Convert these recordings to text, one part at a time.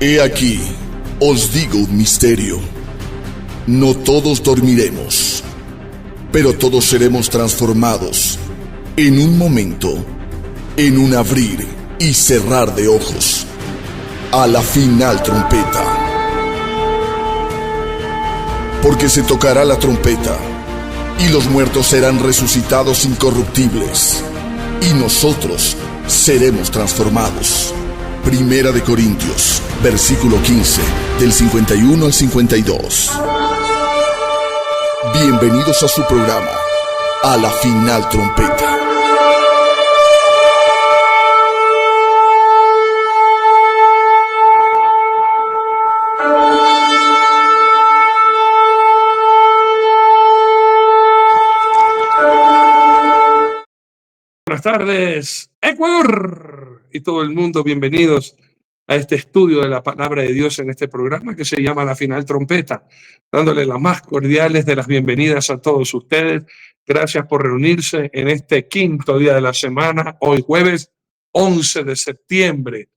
He aquí, os digo un misterio. No todos dormiremos, pero todos seremos transformados en un momento, en un abrir y cerrar de ojos, a la final trompeta. Porque se tocará la trompeta, y los muertos serán resucitados incorruptibles, y nosotros seremos transformados. Primera de Corintios, versículo 15, del 51 al 52. Bienvenidos a su programa, A la Final Trompeta. Buenas tardes, Ecuador y todo el mundo, bienvenidos a este estudio de la palabra de Dios en este programa que se llama La Final Trompeta, dándole las más cordiales de las bienvenidas a todos ustedes. Gracias por reunirse en este quinto día de la semana, hoy jueves 11 de septiembre.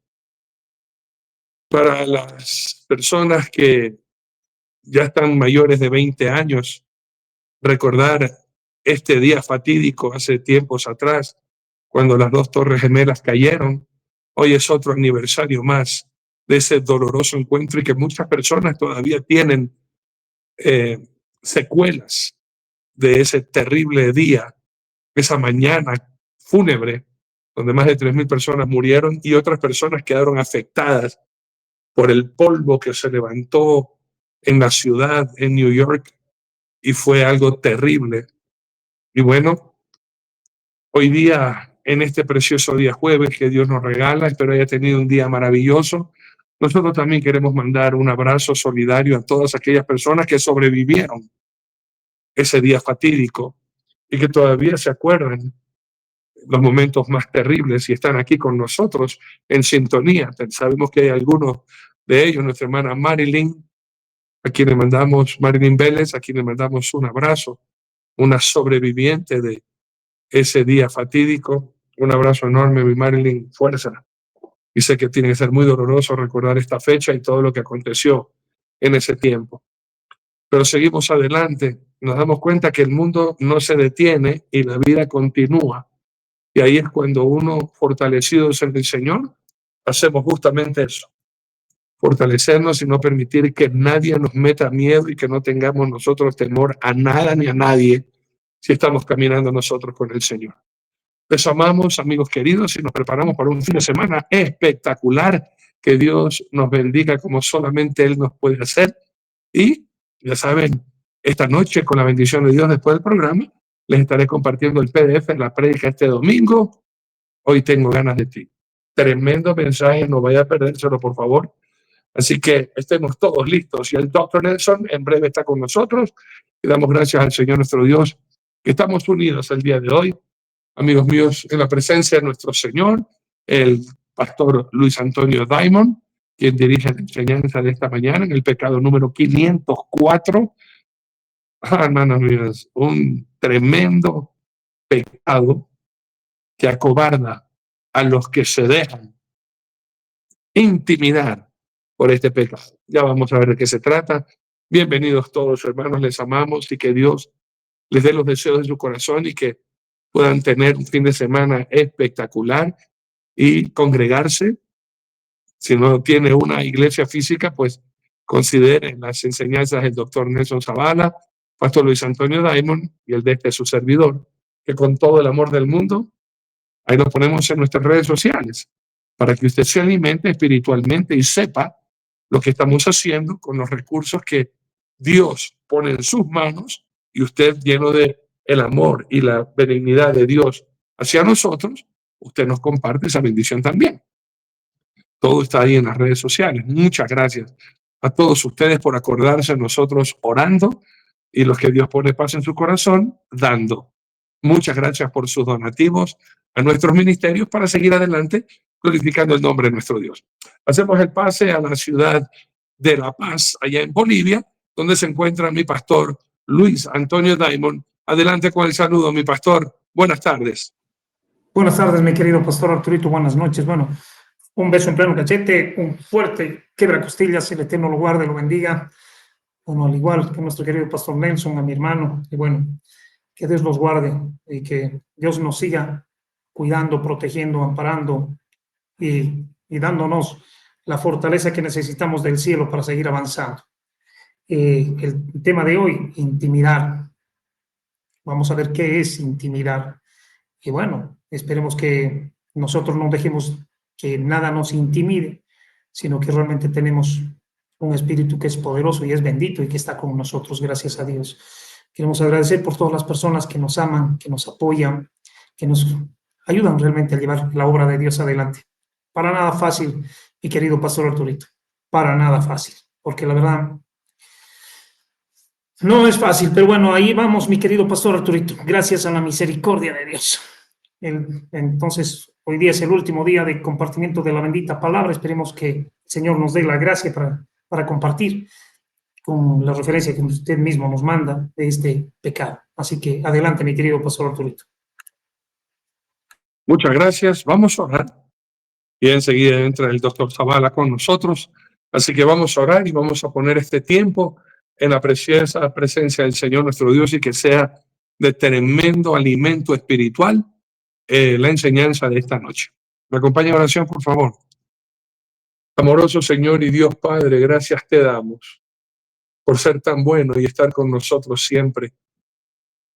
Para las personas que ya están mayores de 20 años, recordar este día fatídico hace tiempos atrás, cuando las dos torres gemelas cayeron. Hoy es otro aniversario más de ese doloroso encuentro y que muchas personas todavía tienen secuelas de ese terrible día, esa mañana fúnebre, donde más de 3,000 personas murieron y otras personas quedaron afectadas por el polvo que se levantó en la ciudad, en New York, y fue algo terrible. Y bueno, hoy día, en este precioso día jueves que Dios nos regala, espero haya tenido un día maravilloso. Nosotros también queremos mandar un abrazo solidario a todas aquellas personas que sobrevivieron ese día fatídico y que todavía se acuerdan los momentos más terribles y están aquí con nosotros en sintonía. Sabemos que hay algunos de ellos, nuestra hermana Marilyn, a quien le mandamos, Marilyn Vélez, a quien le mandamos un abrazo, una sobreviviente de ese día fatídico. Un abrazo enorme, mi Marilyn, fuerza. Y sé que tiene que ser muy doloroso recordar esta fecha y todo lo que aconteció en ese tiempo. Pero seguimos adelante, nos damos cuenta que el mundo no se detiene y la vida continúa. Y ahí es cuando uno, fortalecidos en el Señor, hacemos justamente eso. Fortalecernos y no permitir que nadie nos meta miedo y que no tengamos nosotros temor a nada ni a nadie si estamos caminando nosotros con el Señor. Les amamos, amigos queridos, y nos preparamos para un fin de semana espectacular. Que Dios nos bendiga como solamente Él nos puede hacer. Y ya saben, esta noche, con la bendición de Dios después del programa, les estaré compartiendo el PDF de la prédica este domingo. Hoy tengo ganas de ti. Tremendo mensaje, no vaya a perdérselo, por favor. Así que estemos todos listos. Y el Dr. Nelson en breve está con nosotros. Y damos gracias al Señor nuestro Dios que estamos unidos el día de hoy, amigos míos, en la presencia de nuestro Señor, el pastor Luis Antonio Diamond, quien dirige la enseñanza de esta mañana en el pecado número 504. Hermanos míos, un tremendo pecado que acobarda a los que se dejan intimidar por este pecado. Ya vamos a ver de qué se trata. Bienvenidos todos, hermanos, les amamos y que Dios les dé los deseos de su corazón y que puedan tener un fin de semana espectacular y congregarse. Si no tiene una iglesia física, pues consideren las enseñanzas del doctor Nelson Zavala, pastor Luis Antonio Diamond y el de este su servidor, que con todo el amor del mundo, ahí lo ponemos en nuestras redes sociales, para que usted se alimente espiritualmente y sepa lo que estamos haciendo con los recursos que Dios pone en sus manos, y usted, lleno de el amor y la benignidad de Dios hacia nosotros, usted nos comparte esa bendición también. Todo está ahí en las redes sociales. Muchas gracias a todos ustedes por acordarse de nosotros orando, y los que Dios pone paz en su corazón, dando. Muchas gracias por sus donativos a nuestros ministerios para seguir adelante glorificando el nombre de nuestro Dios. Hacemos el pase a la ciudad de La Paz, allá en Bolivia, donde se encuentra mi pastor Luis Antonio Diamond. Adelante con el saludo, mi pastor. Buenas tardes. Buenas tardes, mi querido pastor Arturito. Buenas noches. Bueno, Un beso en pleno cachete, un fuerte quebracostillas, el Eterno lo guarde, lo bendiga. Bueno, al igual que nuestro querido pastor Nelson, a mi hermano, y bueno, que Dios los guarde y que Dios nos siga cuidando, protegiendo, amparando y dándonos la fortaleza que necesitamos del cielo para seguir avanzando. El tema de hoy, intimidar. Vamos a ver qué es intimidar. Y bueno, esperemos que nosotros no dejemos que nada nos intimide, sino que realmente tenemos un espíritu que es poderoso y es bendito y que está con nosotros, gracias a Dios. Queremos agradecer por todas las personas que nos aman, que nos apoyan, que nos ayudan realmente a llevar la obra de Dios adelante. Para nada fácil, mi querido pastor Arturito, para nada fácil, porque la verdad no es fácil, pero bueno, ahí vamos, mi querido pastor Arturito, gracias a la misericordia de Dios. Entonces, hoy día es el último día de compartimiento de la bendita palabra. Esperemos que el Señor nos dé la gracia para compartir con la referencia que usted mismo nos manda de este pecado. Así que adelante, mi querido pastor Arturito. Muchas gracias. Vamos a orar. Y enseguida entra el doctor Zavala con nosotros. Así que vamos a orar y vamos a poner este tiempo en la presencia del Señor nuestro Dios y que sea de tremendo alimento espiritual la enseñanza de esta noche. ¿Me acompaña en oración, por favor? Amoroso Señor y Dios Padre, gracias te damos por ser tan bueno y estar con nosotros siempre,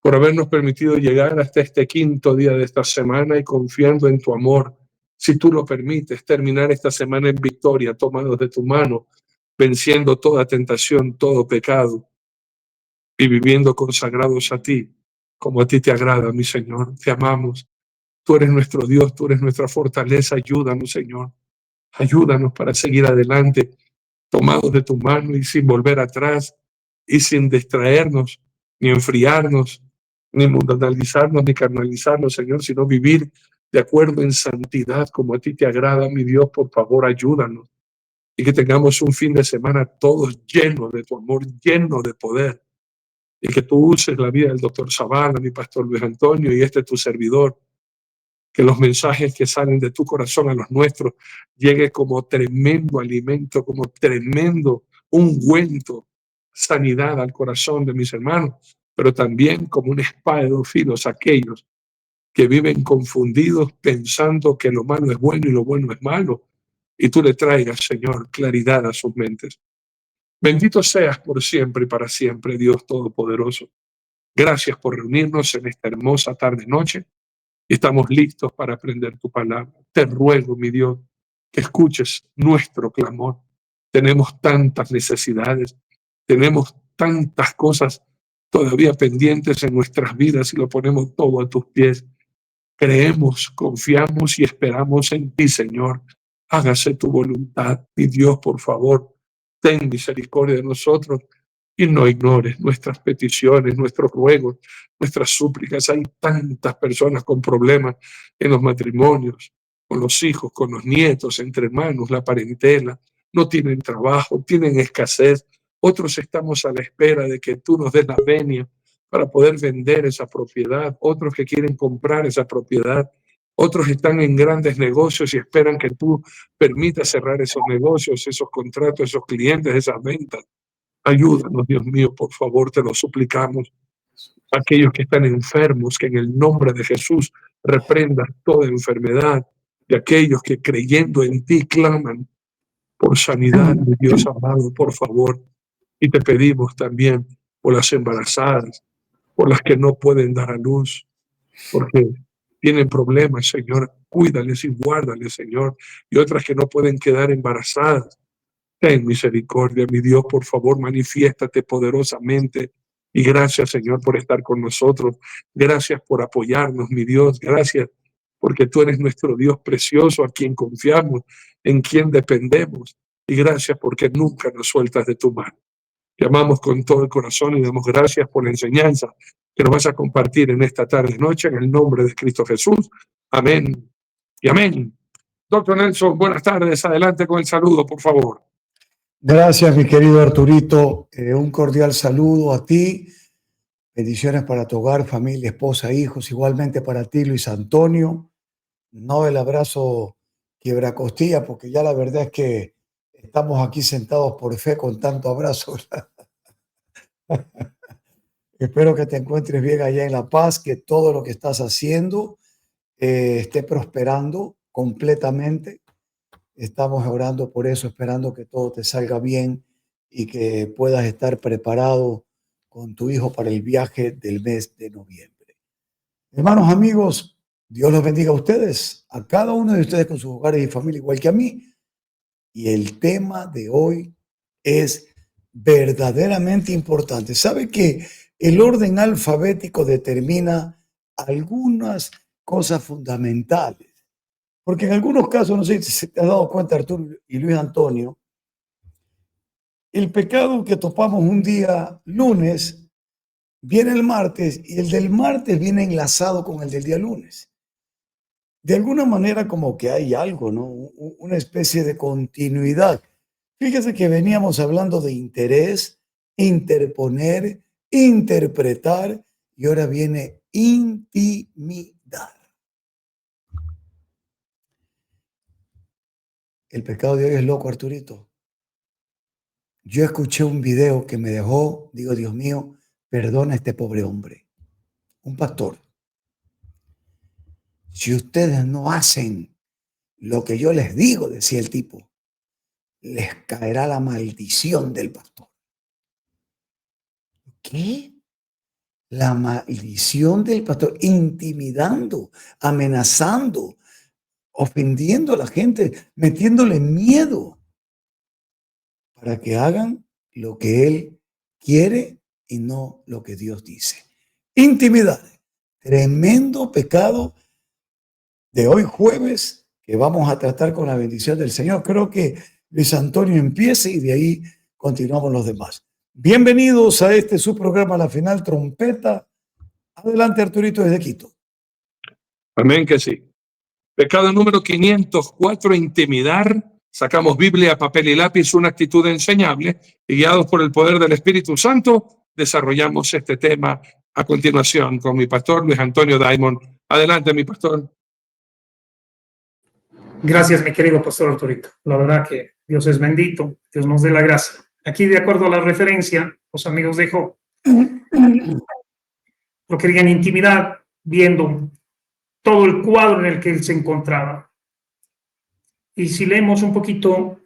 por habernos permitido llegar hasta este quinto día de esta semana y confiando en tu amor, si tú lo permites, terminar esta semana en victoria, tomados de tu mano, venciendo toda tentación, todo pecado y viviendo consagrados a ti, como a ti te agrada, mi Señor. Te amamos. Tú eres nuestro Dios, tú eres nuestra fortaleza. Ayúdanos, Señor. Ayúdanos para seguir adelante, tomados de tu mano y sin volver atrás y sin distraernos, ni enfriarnos, ni mundanalizarnos, ni carnalizarnos, Señor, sino vivir de acuerdo en santidad como a ti te agrada, mi Dios. Por favor, ayúdanos y que tengamos un fin de semana todos llenos de tu amor, llenos de poder, y que tú uses la vida del doctor Zavala, mi pastor Luis Antonio y tu servidor, que los mensajes que salen de tu corazón a los nuestros llegue como tremendo alimento, como tremendo ungüento, sanidad al corazón de mis hermanos, pero también como una espada de dos filos a aquellos que viven confundidos pensando que lo malo es bueno y lo bueno es malo, y tú le traigas, Señor, claridad a sus mentes. Bendito seas por siempre y para siempre, Dios Todopoderoso. Gracias por reunirnos en esta hermosa tarde-noche. Estamos listos para aprender tu palabra. Te ruego, mi Dios, que escuches nuestro clamor. Tenemos tantas necesidades, tenemos tantas cosas todavía pendientes en nuestras vidas y lo ponemos todo a tus pies. Creemos, confiamos y esperamos en ti, Señor. Hágase tu voluntad, mi Dios, por favor. Ten misericordia de nosotros y no ignores nuestras peticiones, nuestros ruegos, nuestras súplicas. Hay tantas personas con problemas en los matrimonios, con los hijos, con los nietos, entre hermanos, la parentela. No tienen trabajo, tienen escasez. Otros estamos a la espera de que tú nos des la venia para poder vender esa propiedad. Otros que quieren comprar esa propiedad. Otros están en grandes negocios y esperan que tú permitas cerrar esos negocios, esos contratos, esos clientes, esas ventas. Ayúdanos, Dios mío, por favor, te lo suplicamos. Aquellos que están enfermos, que en el nombre de Jesús reprendas toda enfermedad. Y aquellos que creyendo en ti claman por sanidad, mi Dios amado, por favor. Y te pedimos también por las embarazadas, por las que no pueden dar a luz, porque tienen problemas, Señor. Cuídales y guárdales, Señor. Y otras que no pueden quedar embarazadas. Ten misericordia, mi Dios, por favor, manifiéstate poderosamente. Y gracias, Señor, por estar con nosotros. Gracias por apoyarnos, mi Dios. Gracias porque tú eres nuestro Dios precioso, a quien confiamos, en quien dependemos. Y gracias porque nunca nos sueltas de tu mano. Te amamos con todo el corazón y damos gracias por la enseñanza que nos vas a compartir en esta tarde-noche, en el nombre de Cristo Jesús. Amén y amén. Doctor Nelson, buenas tardes. Adelante con el saludo, por favor. Gracias, mi querido Arturito. Un cordial saludo a ti. Bendiciones para tu hogar, familia, esposa, hijos. Igualmente para ti, Luis Antonio. No el abrazo quiebracostilla, porque ya la verdad es que estamos aquí sentados por fe con tanto abrazo. Espero que te encuentres bien allá en La Paz, que todo lo que estás haciendo esté prosperando completamente. Estamos orando por eso, esperando que todo te salga bien y que puedas estar preparado con tu hijo para el viaje del mes de noviembre. Hermanos, amigos, Dios los bendiga a ustedes, a cada uno de ustedes con sus hogares y familia, igual que a mí. Y el tema de hoy es verdaderamente importante. ¿Sabe que el orden alfabético determina algunas cosas fundamentales? Porque en algunos casos, no sé si te has dado cuenta, Arturo y Luis Antonio, el pecado que topamos un día lunes viene el martes y el del martes viene enlazado con el del día lunes. De alguna manera como que hay algo, ¿no? Una especie de continuidad. Fíjese que veníamos hablando de interés, interponer, interpretar y ahora viene intimidad. El pecado de hoy es loco, Arturito. Yo escuché un video que me dejó, digo, Dios mío, perdona a este pobre hombre. Un pastor. Si ustedes no hacen lo que yo les digo, decía el tipo, les caerá la maldición del pastor. ¿Qué? La maldición del pastor, intimidando, amenazando, ofendiendo a la gente, metiéndole miedo para que hagan lo que él quiere y no lo que Dios dice. Intimidad, tremendo pecado de hoy jueves que vamos a tratar con la bendición del Señor. Creo que Luis Antonio empiece y de ahí continuamos los demás. Bienvenidos a este su programa La Final Trompeta. Adelante, Arturito, desde Quito. Amén que sí. Pecado número 504, intimidar. Sacamos Biblia, papel y lápiz, una actitud enseñable, y guiados por el poder del Espíritu Santo, desarrollamos este tema a continuación con mi pastor Luis Antonio Diamond. Adelante, mi pastor. Gracias, mi querido pastor Arturito. La verdad que Dios es bendito, Dios nos dé la gracia. Aquí, de acuerdo a la referencia, los amigos de Job lo querían intimidad viendo todo el cuadro en el que él se encontraba. Y si leemos un poquito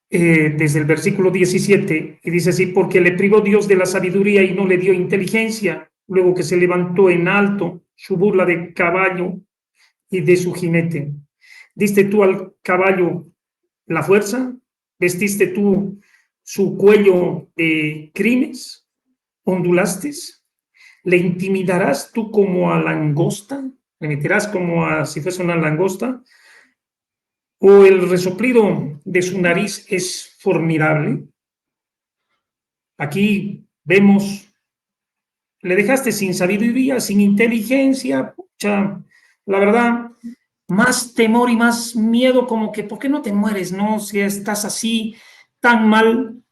desde el versículo 17, y dice así: porque le privó Dios de la sabiduría y no le dio inteligencia, luego que se levantó en alto su burla de caballo y de su jinete. ¿Diste tú al caballo la fuerza? ¿Vestiste tú su cuello de crines? ¿Ondulaste? ¿Le intimidarás tú como a langosta? ¿Le meterás como a si fuese una langosta? ¿O el resoplido de su nariz es formidable? Aquí vemos, le dejaste sin sabiduría, sin inteligencia, pucha, la verdad, más temor y más miedo, como que, ¿por qué no te mueres, no? Si estás así tan mal,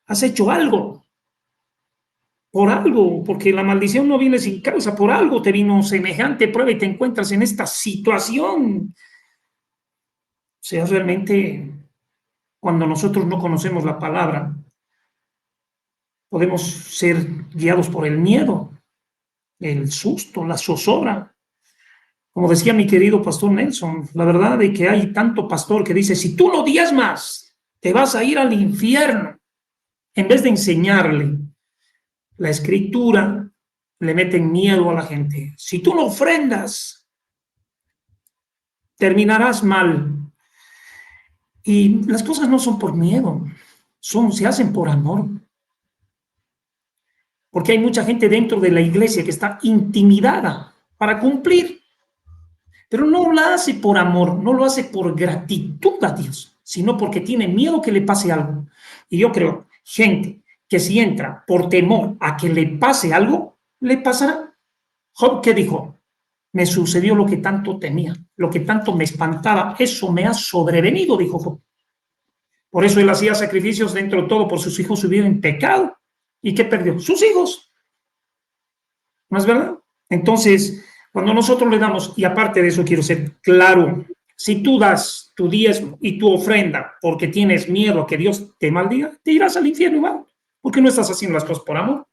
has hecho algo. Por algo, porque la maldición no viene sin causa, por algo te vino semejante prueba y te encuentras en esta situación. O sea, realmente, cuando nosotros no conocemos la palabra, podemos ser guiados por el miedo, el susto, la zozobra. Como decía mi querido pastor Nelson, la verdad de que hay tanto pastor que dice, si tú no diezmas, te vas a ir al infierno. En vez de enseñarle la escritura, le meten miedo a la gente. Si tú no ofrendas, terminarás mal. Y las cosas no son por miedo, se hacen por amor. Porque hay mucha gente dentro de la iglesia que está intimidada para cumplir, pero no la hace por amor, no lo hace por gratitud a Dios, sino porque tiene miedo que le pase algo. Y yo creo, gente que si entra por temor a que le pase algo, le pasará. Job, ¿qué dijo? Me sucedió lo que tanto temía, lo que tanto me espantaba, eso me ha sobrevenido, dijo Job. Por eso él hacía sacrificios dentro de todo, por sus hijos hubieran en pecado. ¿Y qué perdió? Sus hijos. ¿No es verdad? Entonces, cuando nosotros le damos, y aparte de eso quiero ser claro, si tú das tu diezmo y tu ofrenda porque tienes miedo a que Dios te maldiga, te irás al infierno igual. Porque no estás haciendo las cosas por amor,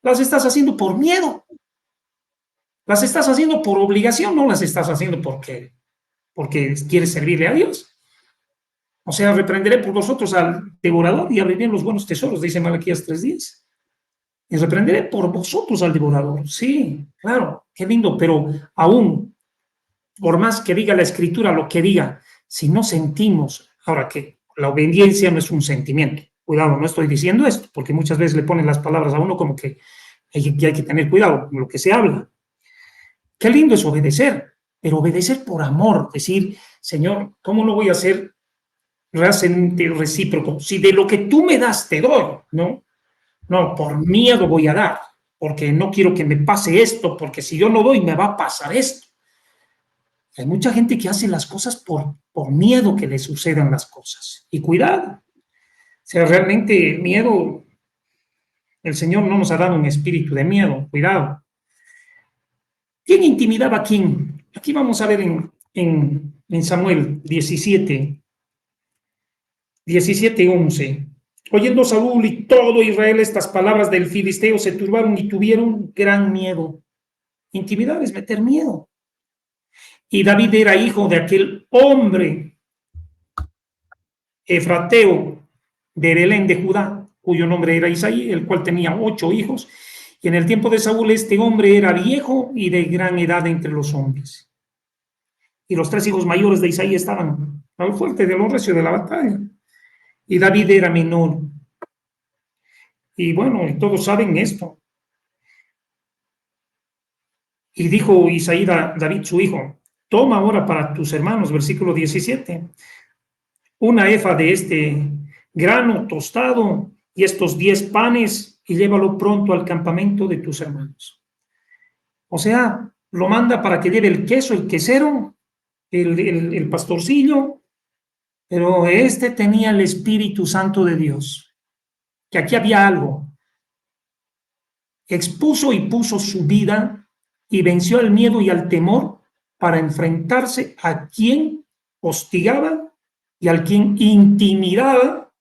las estás haciendo por miedo. Las estás haciendo por obligación, no las estás haciendo porque quieres servirle a Dios. O sea, reprenderé por vosotros al devorador y abriré los buenos tesoros, dice Malaquías 3:10. Y reprenderé por vosotros al devorador. Sí, claro, qué lindo, pero aún, por más que diga la Escritura lo que diga, si no sentimos, ahora que la obediencia no es un sentimiento, cuidado, no estoy diciendo esto, porque muchas veces le ponen las palabras a uno como que hay que tener cuidado con lo que se habla. Qué lindo es obedecer, pero obedecer por amor, decir, Señor, ¿cómo no voy a ser recíproco? Si de lo que tú me das te doy, ¿no? No, por miedo voy a dar, porque no quiero que me pase esto, porque si yo no doy me va a pasar esto. Hay mucha gente que hace las cosas por miedo que le sucedan las cosas. Y cuidado, o sea, realmente miedo, el Señor no nos ha dado un espíritu de miedo, cuidado. ¿Quién intimidaba a quién? Aquí vamos a ver en Samuel 17:11. Oyendo Saúl y todo Israel estas palabras del filisteo, se turbaron y tuvieron gran miedo. Intimidar es meter miedo. Y David era hijo de aquel hombre efrateo de Belén de Judá, cuyo nombre era Isaí, el cual tenía 8 hijos. Y en el tiempo de Saúl este hombre era viejo y de gran edad entre los hombres. Y los 3 hijos mayores de Isaí estaban al fuerte de los recios de la batalla. Y David era menor. Y bueno, todos saben esto. Y dijo Isaí a David, su hijo, toma ahora para tus hermanos, versículo 17, una efa de este grano tostado y estos 10 panes y llévalo pronto al campamento de tus hermanos. O sea, lo manda para que lleve el queso, el quesero, el pastorcillo, pero este tenía el Espíritu Santo de Dios, que aquí había algo. Expuso y puso su vida y venció al miedo y al temor para enfrentarse a quien hostigaba y al quien intimidaba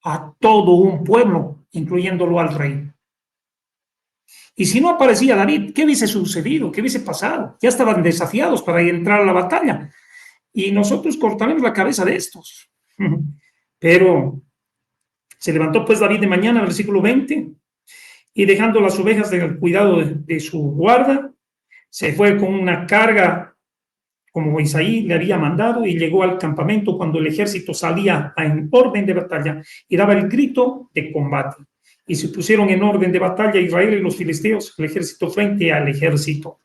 a todo un pueblo, incluyéndolo al rey. Y si no aparecía David, ¿qué hubiese sucedido? ¿Qué hubiese pasado? Ya estaban desafiados para entrar a la batalla. Y nosotros cortaremos la cabeza de estos. Pero se levantó pues David de mañana, versículo 20, y dejando las ovejas del cuidado de su guarda, se fue con una carga como Isaí le había mandado y llegó al campamento cuando el ejército salía en orden de batalla y daba el grito de combate. Y se pusieron en orden de batalla Israel y los filisteos, el ejército frente al ejército.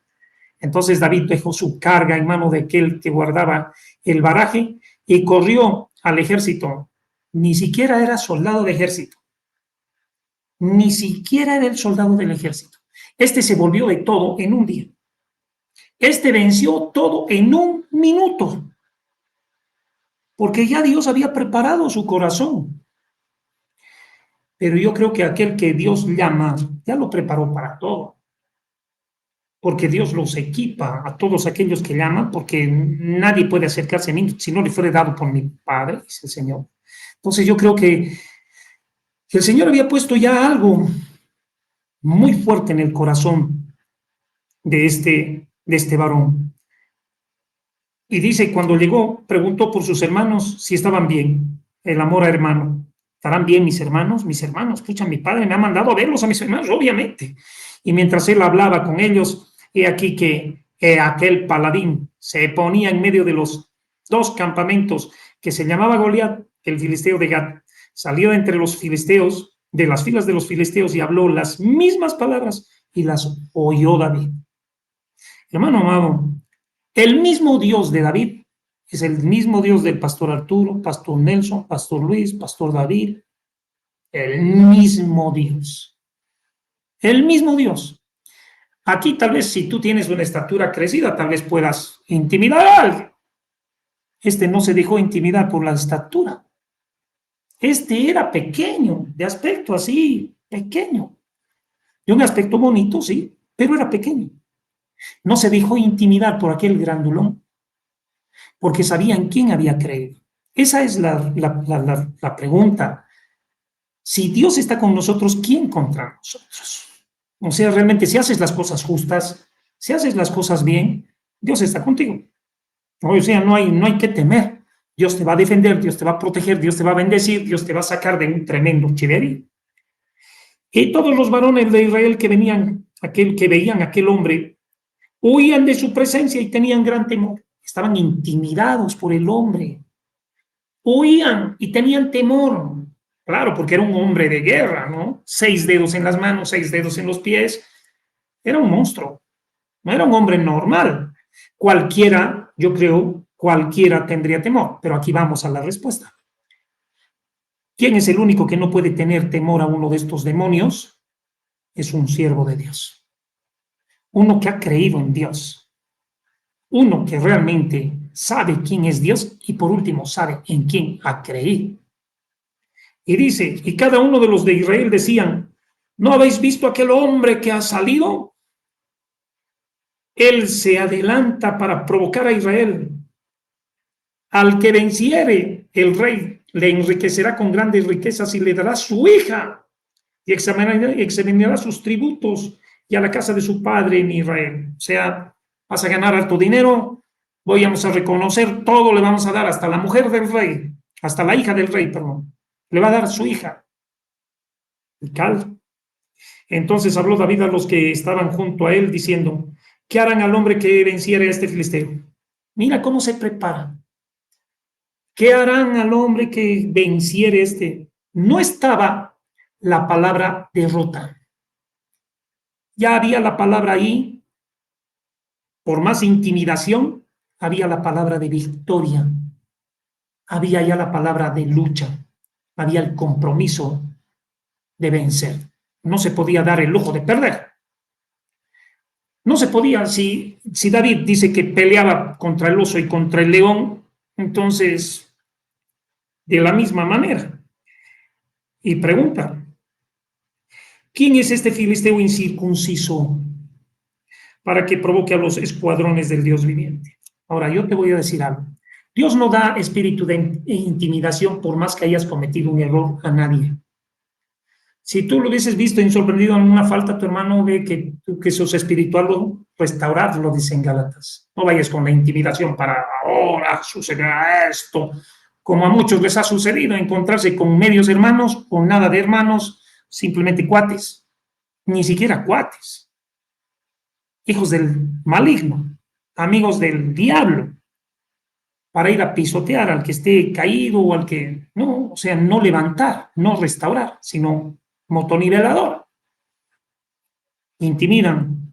Entonces David dejó su carga en mano de aquel que guardaba el baraje y corrió al ejército. Ni siquiera era soldado de ejército. Ni siquiera era el soldado del ejército. Este se volvió de todo en un día. Este venció todo en un minuto. Porque ya Dios había preparado su corazón. Pero yo creo que aquel que Dios llama, ya lo preparó para todo. Porque Dios los equipa a todos aquellos que llaman, porque nadie puede acercarse a mí si no le fuera dado por mi Padre, dice el Señor. Entonces yo creo que el Señor había puesto ya algo muy fuerte en el corazón de este varón. Y dice, cuando llegó, preguntó por sus hermanos si estaban bien. El amor a hermano. ¿Estarán bien mis hermanos? Mis hermanos, escucha, mi padre me ha mandado a verlos a mis hermanos, obviamente. Y mientras él hablaba con ellos, he aquí que aquel paladín se ponía en medio de los 2 campamentos que se llamaba Goliat, el filisteo de Gat. Salió entre los filisteos, de las filas de los filisteos, y habló las mismas palabras y las oyó David. Hermano amado, el mismo Dios de David es el mismo Dios del pastor Arturo, pastor Nelson, pastor Luis, pastor David. El mismo Dios. El mismo Dios. Aquí tal vez si tú tienes una estatura crecida, tal vez puedas intimidar a alguien. Este no se dejó intimidar por la estatura. Este era pequeño, de aspecto así, pequeño. De un aspecto bonito, sí, pero era pequeño. No se dejó intimidar por aquel grandulón. porque sabía en quién había creído. Esa es la pregunta. Si Dios está con nosotros, ¿quién contra nosotros? O sea, realmente, si haces las cosas justas, si haces las cosas bien, Dios está contigo. O sea, no hay que temer. Dios te va a defender, Dios te va a proteger, Dios te va a bendecir, Dios te va a sacar de un tremendo chiverío. Y todos los varones de Israel que veían aquel hombre, huían de su presencia y tenían gran temor. Estaban intimidados por el hombre. Huían y tenían temor. Claro, porque era un hombre de guerra, ¿no? 6 dedos en las manos, 6 dedos en los pies. Era un monstruo. No era un hombre normal. Cualquiera, yo creo, cualquiera tendría temor. Pero aquí vamos a la respuesta. ¿Quién es el único que no puede tener temor a uno de estos demonios? Es un siervo de Dios. Uno que ha creído en Dios. Uno que realmente sabe quién es Dios y por último sabe en quién ha creído. Y dice, y cada uno de los de Israel decían, ¿no habéis visto aquel hombre que ha salido? Él se adelanta para provocar a Israel. Al que venciere, el rey le enriquecerá con grandes riquezas y le dará su hija y examinará sus tributos y a la casa de su padre en Israel. O sea, vas a ganar alto dinero, vamos a reconocer todo, le vamos a dar hasta la mujer del rey, hasta la hija del rey, perdón. Le va a dar su hija. Y cal. Entonces habló David a los que estaban junto a él diciendo, ¿qué harán al hombre que venciere a este filisteo? Mira cómo se prepara. ¿Qué harán al hombre que venciere este? No estaba la palabra derrota. Ya había la palabra ahí, por más intimidación, había la palabra de victoria. Había ya la palabra de lucha. Había el compromiso de vencer. No se podía dar el lujo de perder. No se podía, si David dice que peleaba contra el oso y contra el león, entonces, de la misma manera. Y pregunta, ¿quién es este filisteo incircunciso para que provoque a los escuadrones del Dios viviente? Ahora, yo te voy a decir algo. Dios no da espíritu de intimidación por más que hayas cometido un error a nadie. Si tú lo hubieses visto y sorprendido en una falta, tu hermano ve que sos espiritual, restaurarlo, dicen Gálatas. No vayas con la intimidación para ahora sucederá esto. Como a muchos les ha sucedido, encontrarse con medios hermanos, con nada de hermanos, simplemente cuates, ni siquiera cuates. Hijos del maligno, amigos del diablo, para ir a pisotear al que esté caído o al que, no, o sea, no levantar, no restaurar, sino motonivelador. Intimidan.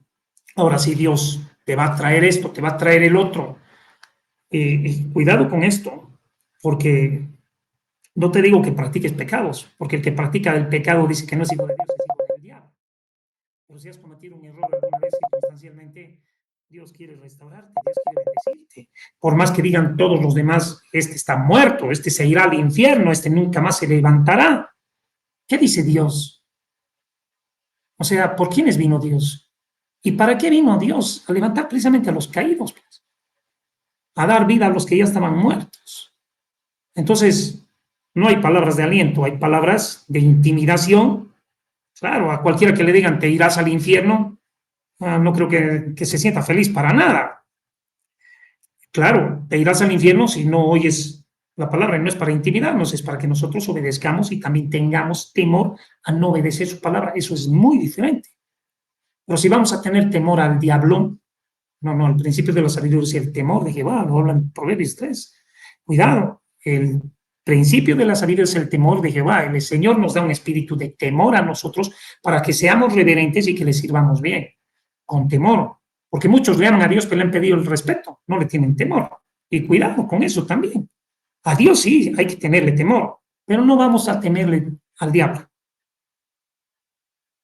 Ahora, si Dios te va a traer esto, te va a traer el otro, cuidado con esto, porque no te digo que practiques pecados, porque el que practica el pecado dice que no es hijo de Dios, es hijo del diablo. Pero si has cometido un error alguna vez circunstancialmente, Dios quiere restaurarte, Dios quiere bendecirte. Por más que digan todos los demás, este está muerto, este se irá al infierno, este nunca más se levantará. ¿Qué dice Dios? O sea, ¿por quiénes vino Dios? ¿Y para qué vino Dios? A levantar precisamente a los caídos, pues. A dar vida a los que ya estaban muertos. Entonces, no hay palabras de aliento, hay palabras de intimidación. Claro, a cualquiera que le digan te irás al infierno, no creo que se sienta feliz para nada. Claro, te irás al infierno si no oyes la palabra, no es para intimidarnos, es para que nosotros obedezcamos y también tengamos temor a no obedecer su palabra. Eso es muy diferente. Pero si vamos a tener temor al diablo, no, el principio de la sabiduría es el temor de Jehová, lo habla en Proverbios 3. Cuidado, el principio de la sabiduría es el temor de Jehová. El Señor nos da un espíritu de temor a nosotros para que seamos reverentes y que le sirvamos bien, con temor. Porque muchos le aman a Dios, pero le han pedido el respeto, no le tienen temor. Y cuidado con eso también. A Dios sí hay que tenerle temor, pero no vamos a temerle al diablo.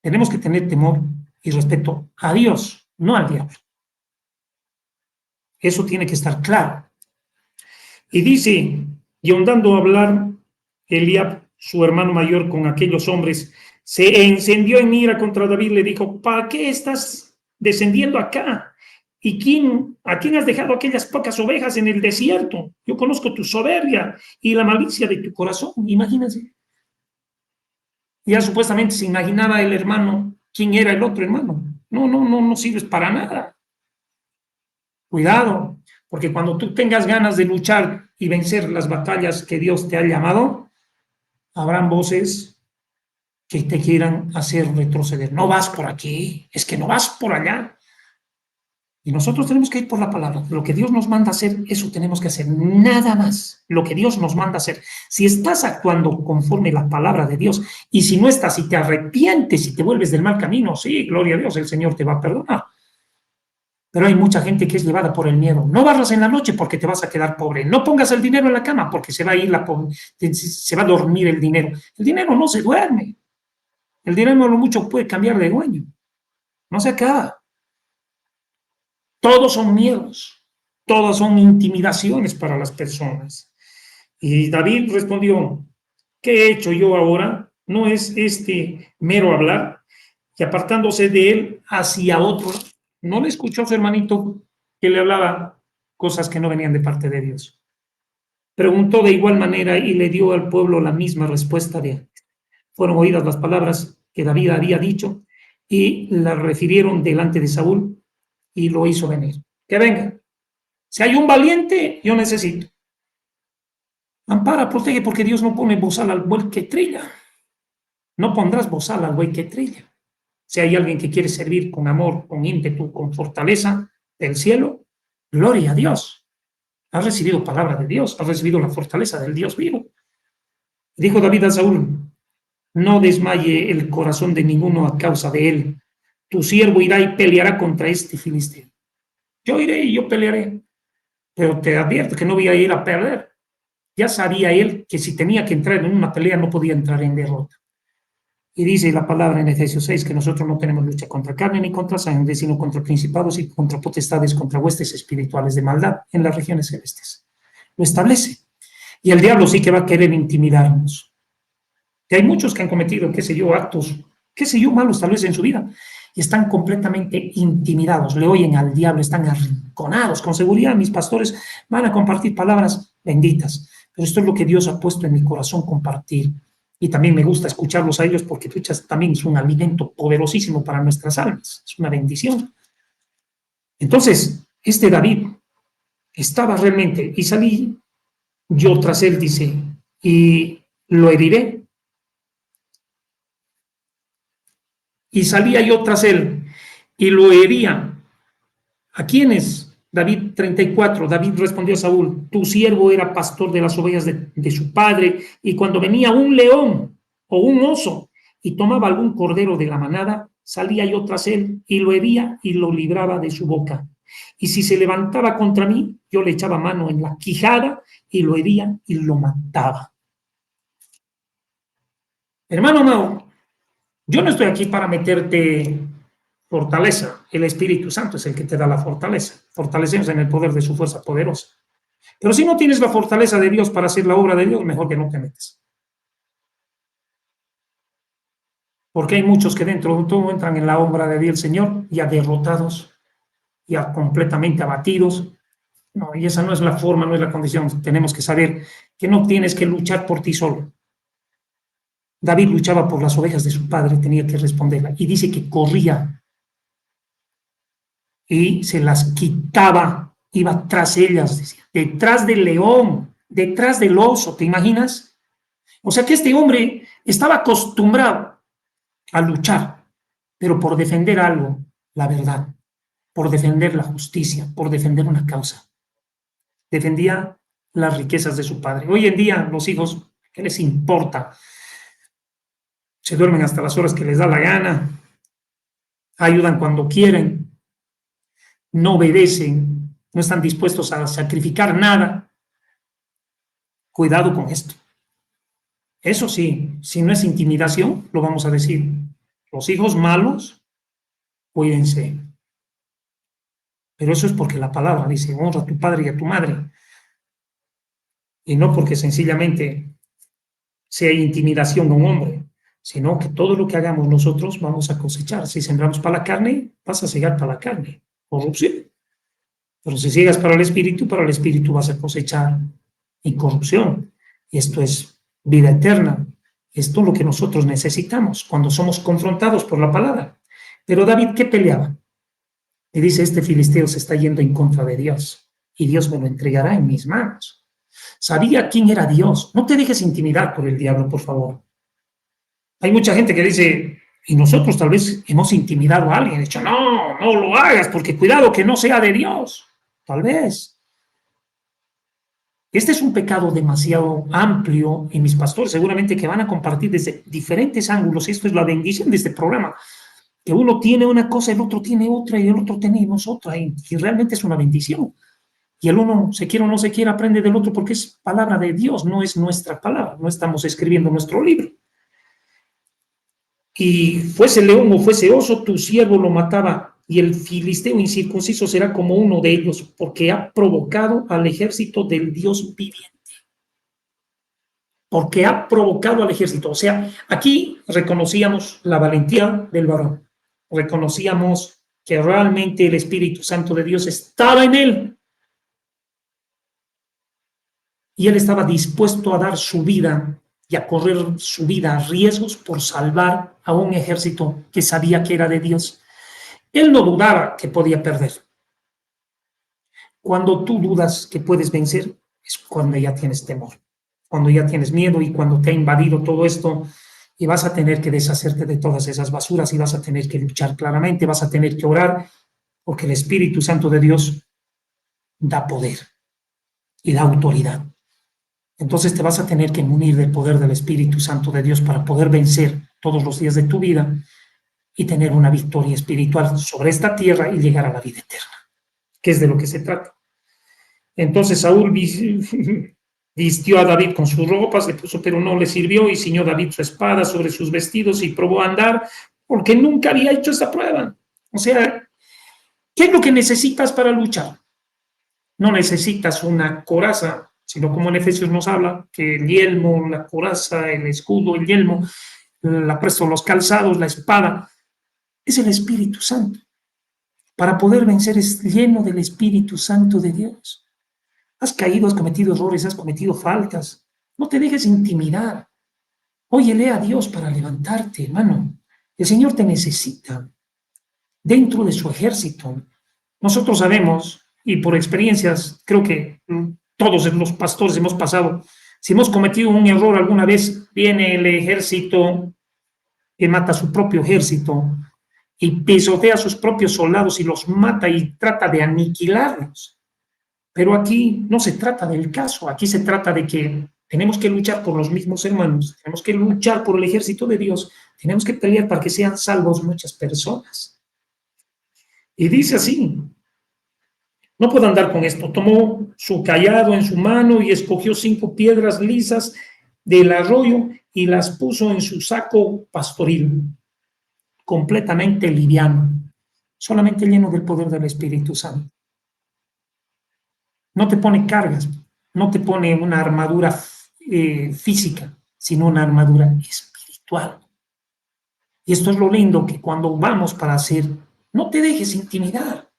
Tenemos que tener temor y respeto a Dios, no al diablo. Eso tiene que estar claro. Y dice, y ondando a hablar, Eliab, su hermano mayor, con aquellos hombres, se encendió en ira contra David, le dijo, ¿para qué estás descendiendo acá? ¿A quién has dejado aquellas pocas ovejas en el desierto? Yo conozco tu soberbia y la malicia de tu corazón. Imagínense. Ya supuestamente se imaginaba el hermano quién era el otro hermano. No sirves para nada. Cuidado, porque cuando tú tengas ganas de luchar y vencer las batallas que Dios te ha llamado, habrán voces que te quieran hacer retroceder. No vas por aquí, es que no vas por allá. Y nosotros tenemos que ir por la palabra. Lo que Dios nos manda hacer, eso tenemos que hacer. Nada más. Lo que Dios nos manda hacer. Si estás actuando conforme la palabra de Dios, y si no estás, si te arrepientes y te vuelves del mal camino, sí, gloria a Dios, el Señor te va a perdonar. Pero hay mucha gente que es llevada por el miedo. No barras en la noche porque te vas a quedar pobre. No pongas el dinero en la cama porque se va a ir se va a dormir el dinero. El dinero no se duerme. El dinero a lo mucho puede cambiar de dueño. No se acaba. Todos son miedos. Todas son intimidaciones para las personas. Y David respondió, ¿qué he hecho yo ahora? No es este mero hablar, y apartándose de él hacia otro. No le escuchó a su hermanito que le hablaba cosas que no venían de parte de Dios. Preguntó de igual manera y le dio al pueblo la misma respuesta de antes. Fueron oídas las palabras que David había dicho y las refirieron delante de Saúl y lo hizo venir. Que venga. Si hay un valiente, yo necesito. Ampara, protege, porque Dios no pone bozal al buey que trilla. No pondrás bozal al buey que trilla. Si hay alguien que quiere servir con amor, con ímpetu, con fortaleza del cielo, gloria a Dios. Has recibido palabra de Dios, has recibido la fortaleza del Dios vivo. Dijo David a Saúl, no desmaye el corazón de ninguno a causa de él. Tu siervo irá y peleará contra este filisteo. Yo iré y yo pelearé, pero te advierto que no voy a ir a perder. Ya sabía él que si tenía que entrar en una pelea no podía entrar en derrota. Y dice la palabra en Efesios 6 que nosotros no tenemos lucha contra carne ni contra sangre, sino contra principados y contra potestades, contra huestes espirituales de maldad en las regiones celestes. Lo establece. Y el diablo sí que va a querer intimidarnos. Que hay muchos que han cometido, actos, malos tal vez en su vida, y están completamente intimidados, le oyen al diablo, están arrinconados. Con seguridad mis pastores van a compartir palabras benditas, pero esto es lo que Dios ha puesto en mi corazón compartir. Y también me gusta escucharlos a ellos porque también es un alimento poderosísimo para nuestras almas, es una bendición. Entonces, este David estaba realmente, y salí yo tras él, dice, y lo heriré. Y salía yo tras él, y lo hería. ¿A quiénes? David 34, David respondió a Saúl, tu siervo era pastor de las ovejas de su padre, y cuando venía un león o un oso y tomaba algún cordero de la manada, salía yo tras él y lo hería y lo libraba de su boca. Y si se levantaba contra mí, yo le echaba mano en la quijada y lo hería y lo mataba. Hermano amado, yo no estoy aquí para meterte fortaleza. El Espíritu Santo es el que te da la fortaleza. Fortalecemos en el poder de su fuerza poderosa. Pero si no tienes la fortaleza de Dios para hacer la obra de Dios, mejor que no te metas. Porque hay muchos que dentro de todo entran en la obra de Dios del Señor ya derrotados, ya completamente abatidos. No, y esa no es la forma, no es la condición. Tenemos que saber que no tienes que luchar por ti solo. David luchaba por las ovejas de su padre, tenía que responderla. Y dice que corría y se las quitaba, iba tras ellas, decía, detrás del león, detrás del oso, ¿te imaginas? O sea que este hombre estaba acostumbrado a luchar, pero por defender algo, la verdad, por defender la justicia, por defender una causa. Defendía las riquezas de su padre. Hoy en día los hijos, ¿qué les importa? Se duermen hasta las horas que les da la gana, ayudan cuando quieren, no obedecen, no están dispuestos a sacrificar nada. Cuidado con esto. Eso sí, si no es intimidación, lo vamos a decir. Los hijos malos, cuídense. Pero eso es porque la palabra dice, honra a tu padre y a tu madre. Y no porque sencillamente sea intimidación a un hombre, sino que todo lo que hagamos nosotros vamos a cosechar. Si sembramos para la carne, vas a cegar para la carne. Corrupción. Pero si sigues para el Espíritu vas a cosechar incorrupción. Esto es vida eterna. Esto es lo que nosotros necesitamos cuando somos confrontados por la palabra. Pero David, ¿qué peleaba? Y dice, este filisteo se está yendo en contra de Dios y Dios me lo entregará en mis manos. Sabía quién era Dios. No te dejes intimidar por el diablo, por favor. Hay mucha gente que dice, y nosotros tal vez hemos intimidado a alguien, dicho, no lo hagas porque cuidado que no sea de Dios. Tal vez. Este es un pecado demasiado amplio y mis pastores seguramente que van a compartir desde diferentes ángulos. Esto es la bendición de este programa. Que uno tiene una cosa, el otro tiene otra y el otro tenemos otra. Y realmente es una bendición. Y el uno, se quiere o no se quiere, aprende del otro porque es palabra de Dios, no es nuestra palabra. No estamos escribiendo nuestro libro. Y fuese león o fuese oso, tu siervo lo mataba. Y el filisteo incircunciso será como uno de ellos, porque ha provocado al ejército del Dios viviente. Porque ha provocado al ejército. O sea, aquí reconocíamos la valentía del varón. Reconocíamos que realmente el Espíritu Santo de Dios estaba en él. Y él estaba dispuesto a dar su vida y a correr su vida a riesgos por salvar a un ejército que sabía que era de Dios. Él no dudaba que podía perder. Cuando tú dudas que puedes vencer, es cuando ya tienes temor, cuando ya tienes miedo y cuando te ha invadido todo esto y vas a tener que deshacerte de todas esas basuras y vas a tener que luchar claramente, vas a tener que orar, porque el Espíritu Santo de Dios da poder y da autoridad. Entonces te vas a tener que munir del poder del Espíritu Santo de Dios para poder vencer todos los días de tu vida y tener una victoria espiritual sobre esta tierra y llegar a la vida eterna, que es de lo que se trata. Entonces Saúl vistió a David con sus ropas, le puso, pero no le sirvió, y ciñó David su espada sobre sus vestidos y probó a andar, porque nunca había hecho esa prueba. O sea, ¿qué es lo que necesitas para luchar? No necesitas una coraza, sino como en Efesios nos habla, que el yelmo, la coraza, el escudo, el yelmo, los calzados, la espada, es el Espíritu Santo. Para poder vencer es lleno del Espíritu Santo de Dios. Has caído, has cometido errores, has cometido faltas. No te dejes intimidar. Óyele a Dios para levantarte, hermano. El Señor te necesita dentro de su ejército. Nosotros sabemos, y por experiencias, creo que todos los pastores hemos pasado, si hemos cometido un error alguna vez, viene el ejército que mata a su propio ejército y pisotea a sus propios soldados y los mata y trata de aniquilarlos. Pero aquí no se trata del caso, aquí se trata de que tenemos que luchar por los mismos hermanos, tenemos que luchar por el ejército de Dios, tenemos que pelear para que sean salvos muchas personas. Y dice así, no puedo andar con esto, tomó su cayado en su mano y escogió 5 piedras lisas del arroyo y las puso en su saco pastoril, completamente liviano, solamente lleno del poder del Espíritu Santo. No te pone cargas, no te pone una armadura física, sino una armadura espiritual. Y esto es lo lindo, que cuando vamos para hacer, no te dejes intimidar.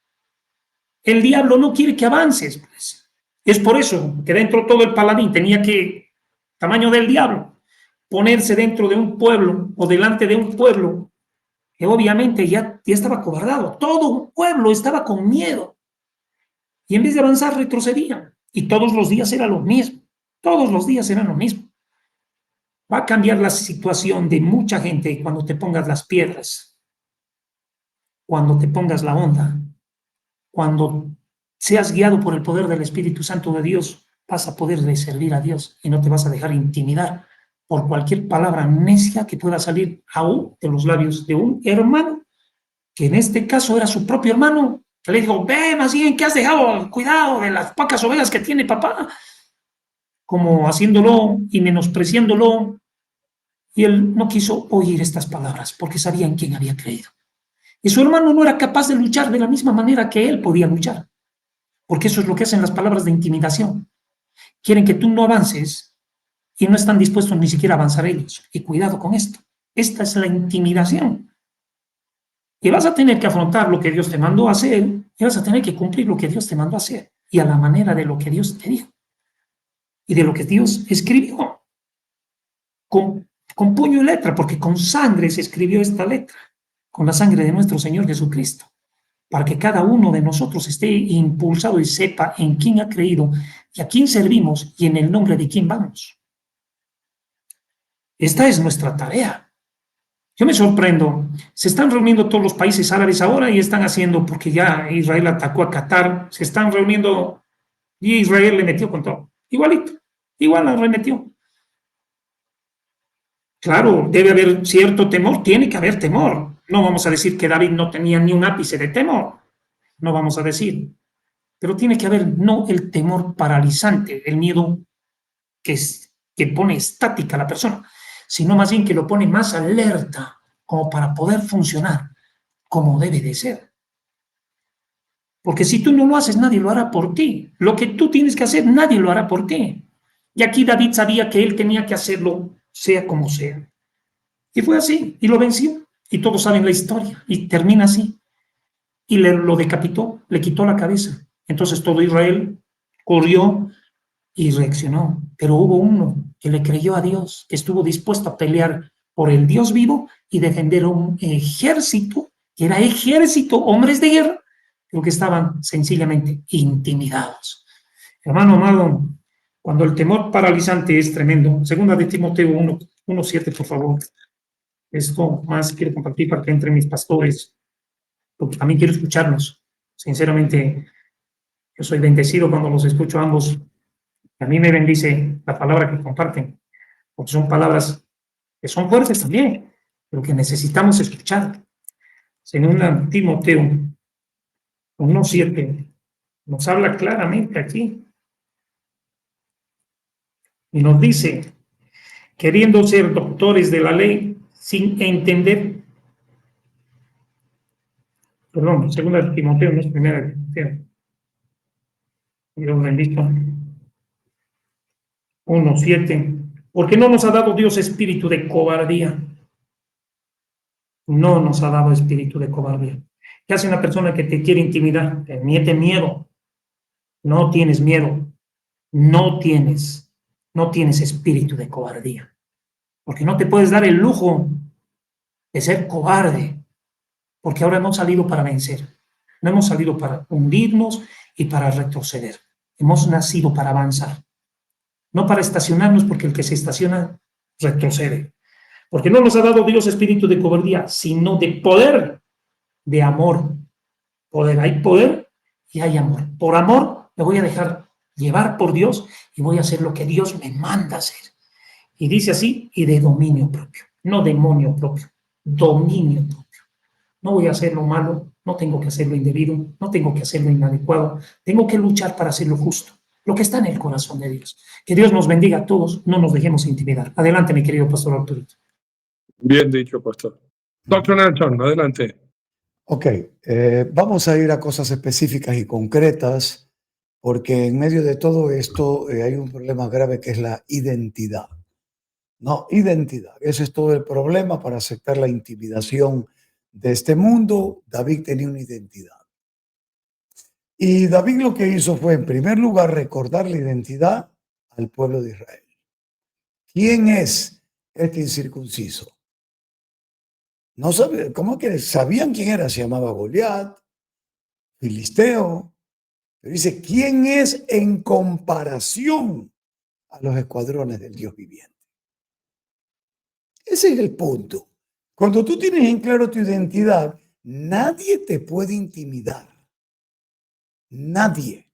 El diablo no quiere que avances, pues. Es por eso que dentro todo el paladín tenía que, tamaño del diablo, ponerse dentro de un pueblo o delante de un pueblo que obviamente ya estaba acobardado. Todo un pueblo estaba con miedo. Y en vez de avanzar, retrocedían. Y todos los días era lo mismo. Todos los días era lo mismo. Va a cambiar la situación de mucha gente cuando te pongas las piedras, cuando te pongas la onda, cuando seas guiado por el poder del Espíritu Santo de Dios, vas a poder servir a Dios y no te vas a dejar intimidar por cualquier palabra necia que pueda salir aún de los labios de un hermano, que en este caso era su propio hermano, que le dijo, ve, más bien, ¿qué has dejado? Cuidado de las pocas ovejas que tiene papá. Como haciéndolo y menospreciándolo. Y él no quiso oír estas palabras porque sabía en quién había creído. Y su hermano no era capaz de luchar de la misma manera que él podía luchar. Porque eso es lo que hacen las palabras de intimidación. Quieren que tú no avances y no están dispuestos ni siquiera a avanzar ellos. Y cuidado con esto. Esta es la intimidación. Y vas a tener que afrontar lo que Dios te mandó a hacer y vas a tener que cumplir lo que Dios te mandó a hacer y a la manera de lo que Dios te dijo y de lo que Dios escribió con puño y letra, porque con sangre se escribió esta letra, con la sangre de nuestro Señor Jesucristo, para que cada uno de nosotros esté impulsado y sepa en quién ha creído y a quién servimos y en el nombre de quién vamos. Esta es nuestra tarea. Yo me sorprendo, se están reuniendo todos los países árabes ahora y están haciendo, porque ya Israel atacó a Qatar, se están reuniendo y Israel le metió con todo, igualito, igual la remetió. Claro, debe haber cierto temor, tiene que haber temor. No vamos a decir que David no tenía ni un ápice de temor, no vamos a decir, pero tiene que haber no el temor paralizante, el miedo que pone estática a la persona, sino más bien que lo pone más alerta, como para poder funcionar como debe de ser. Porque si tú no lo haces, nadie lo hará por ti. Lo que tú tienes que hacer, nadie lo hará por ti. Y aquí David sabía que él tenía que hacerlo, sea como sea. Y fue así, y lo venció. Y todos saben la historia, y termina así. Y lo decapitó, le quitó la cabeza. Entonces todo Israel corrió y reaccionó. Pero hubo uno que le creyó a Dios, que estuvo dispuesto a pelear por el Dios vivo y defender un ejército, que era ejército, hombres de guerra, pero que estaban sencillamente intimidados. Hermano amado, cuando el temor paralizante es tremendo, segunda de Timoteo 1:7, por favor. Esto más quiero compartir para que entren mis pastores, porque también quiero escucharlos. Sinceramente, yo soy bendecido cuando los escucho a ambos. A mí me bendice la palabra que comparten, porque son palabras que son fuertes también, pero que necesitamos escuchar. Según Timoteo 1:7, nos habla claramente aquí y nos dice, queriendo ser doctores de la ley sin entender, perdón, segunda Timoteo, no es primera de Timoteo, Dios bendito, 1:7, porque no nos ha dado Dios espíritu de cobardía, no nos ha dado espíritu de cobardía. ¿Qué hace una persona que te quiere intimidar? Te mete miedo. No tienes miedo. No tienes espíritu de cobardía. Porque no te puedes dar el lujo de ser cobarde. Porque ahora hemos salido para vencer. No hemos salido para hundirnos y para retroceder. Hemos nacido para avanzar. No para estacionarnos, porque el que se estaciona retrocede. Porque no nos ha dado Dios espíritu de cobardía, sino de poder, de amor. Poder, hay poder y hay amor. Por amor me voy a dejar llevar por Dios y voy a hacer lo que Dios me manda hacer. Y dice así, y de dominio propio, no demonio propio, dominio propio. No voy a hacer lo malo, no tengo que hacer lo indebido, no tengo que hacer lo inadecuado, tengo que luchar para hacer lo justo, lo que está en el corazón de Dios. Que Dios nos bendiga a todos, no nos dejemos intimidar. Adelante, mi querido pastor Arturito. Bien dicho, pastor. Doctor Nelson, adelante. Ok, vamos a ir a cosas específicas y concretas, porque en medio de todo esto hay un problema grave que es la identidad. No, identidad. Ese es todo el problema para aceptar la intimidación de este mundo. David tenía una identidad. Y David lo que hizo fue, en primer lugar, recordar la identidad al pueblo de Israel. ¿Quién es este incircunciso? No sabe, ¿cómo que sabían quién era? Se llamaba Goliat, filisteo. Pero dice, ¿quién es en comparación a los escuadrones del Dios viviente? Ese es el punto. Cuando tú tienes en claro tu identidad, nadie te puede intimidar. Nadie.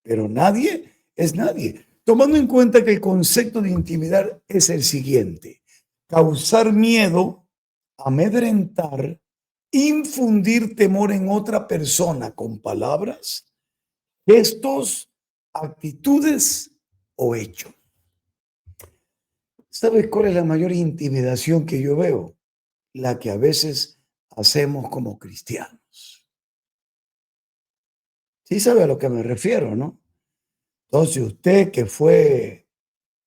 Pero nadie es nadie. Tomando en cuenta que el concepto de intimidar es el siguiente: causar miedo, amedrentar, infundir temor en otra persona con palabras, gestos, actitudes o hechos. ¿Sabes cuál es la mayor intimidación que yo veo? La que a veces hacemos como cristianos. Sí sabe a lo que me refiero, ¿no? Entonces usted que fue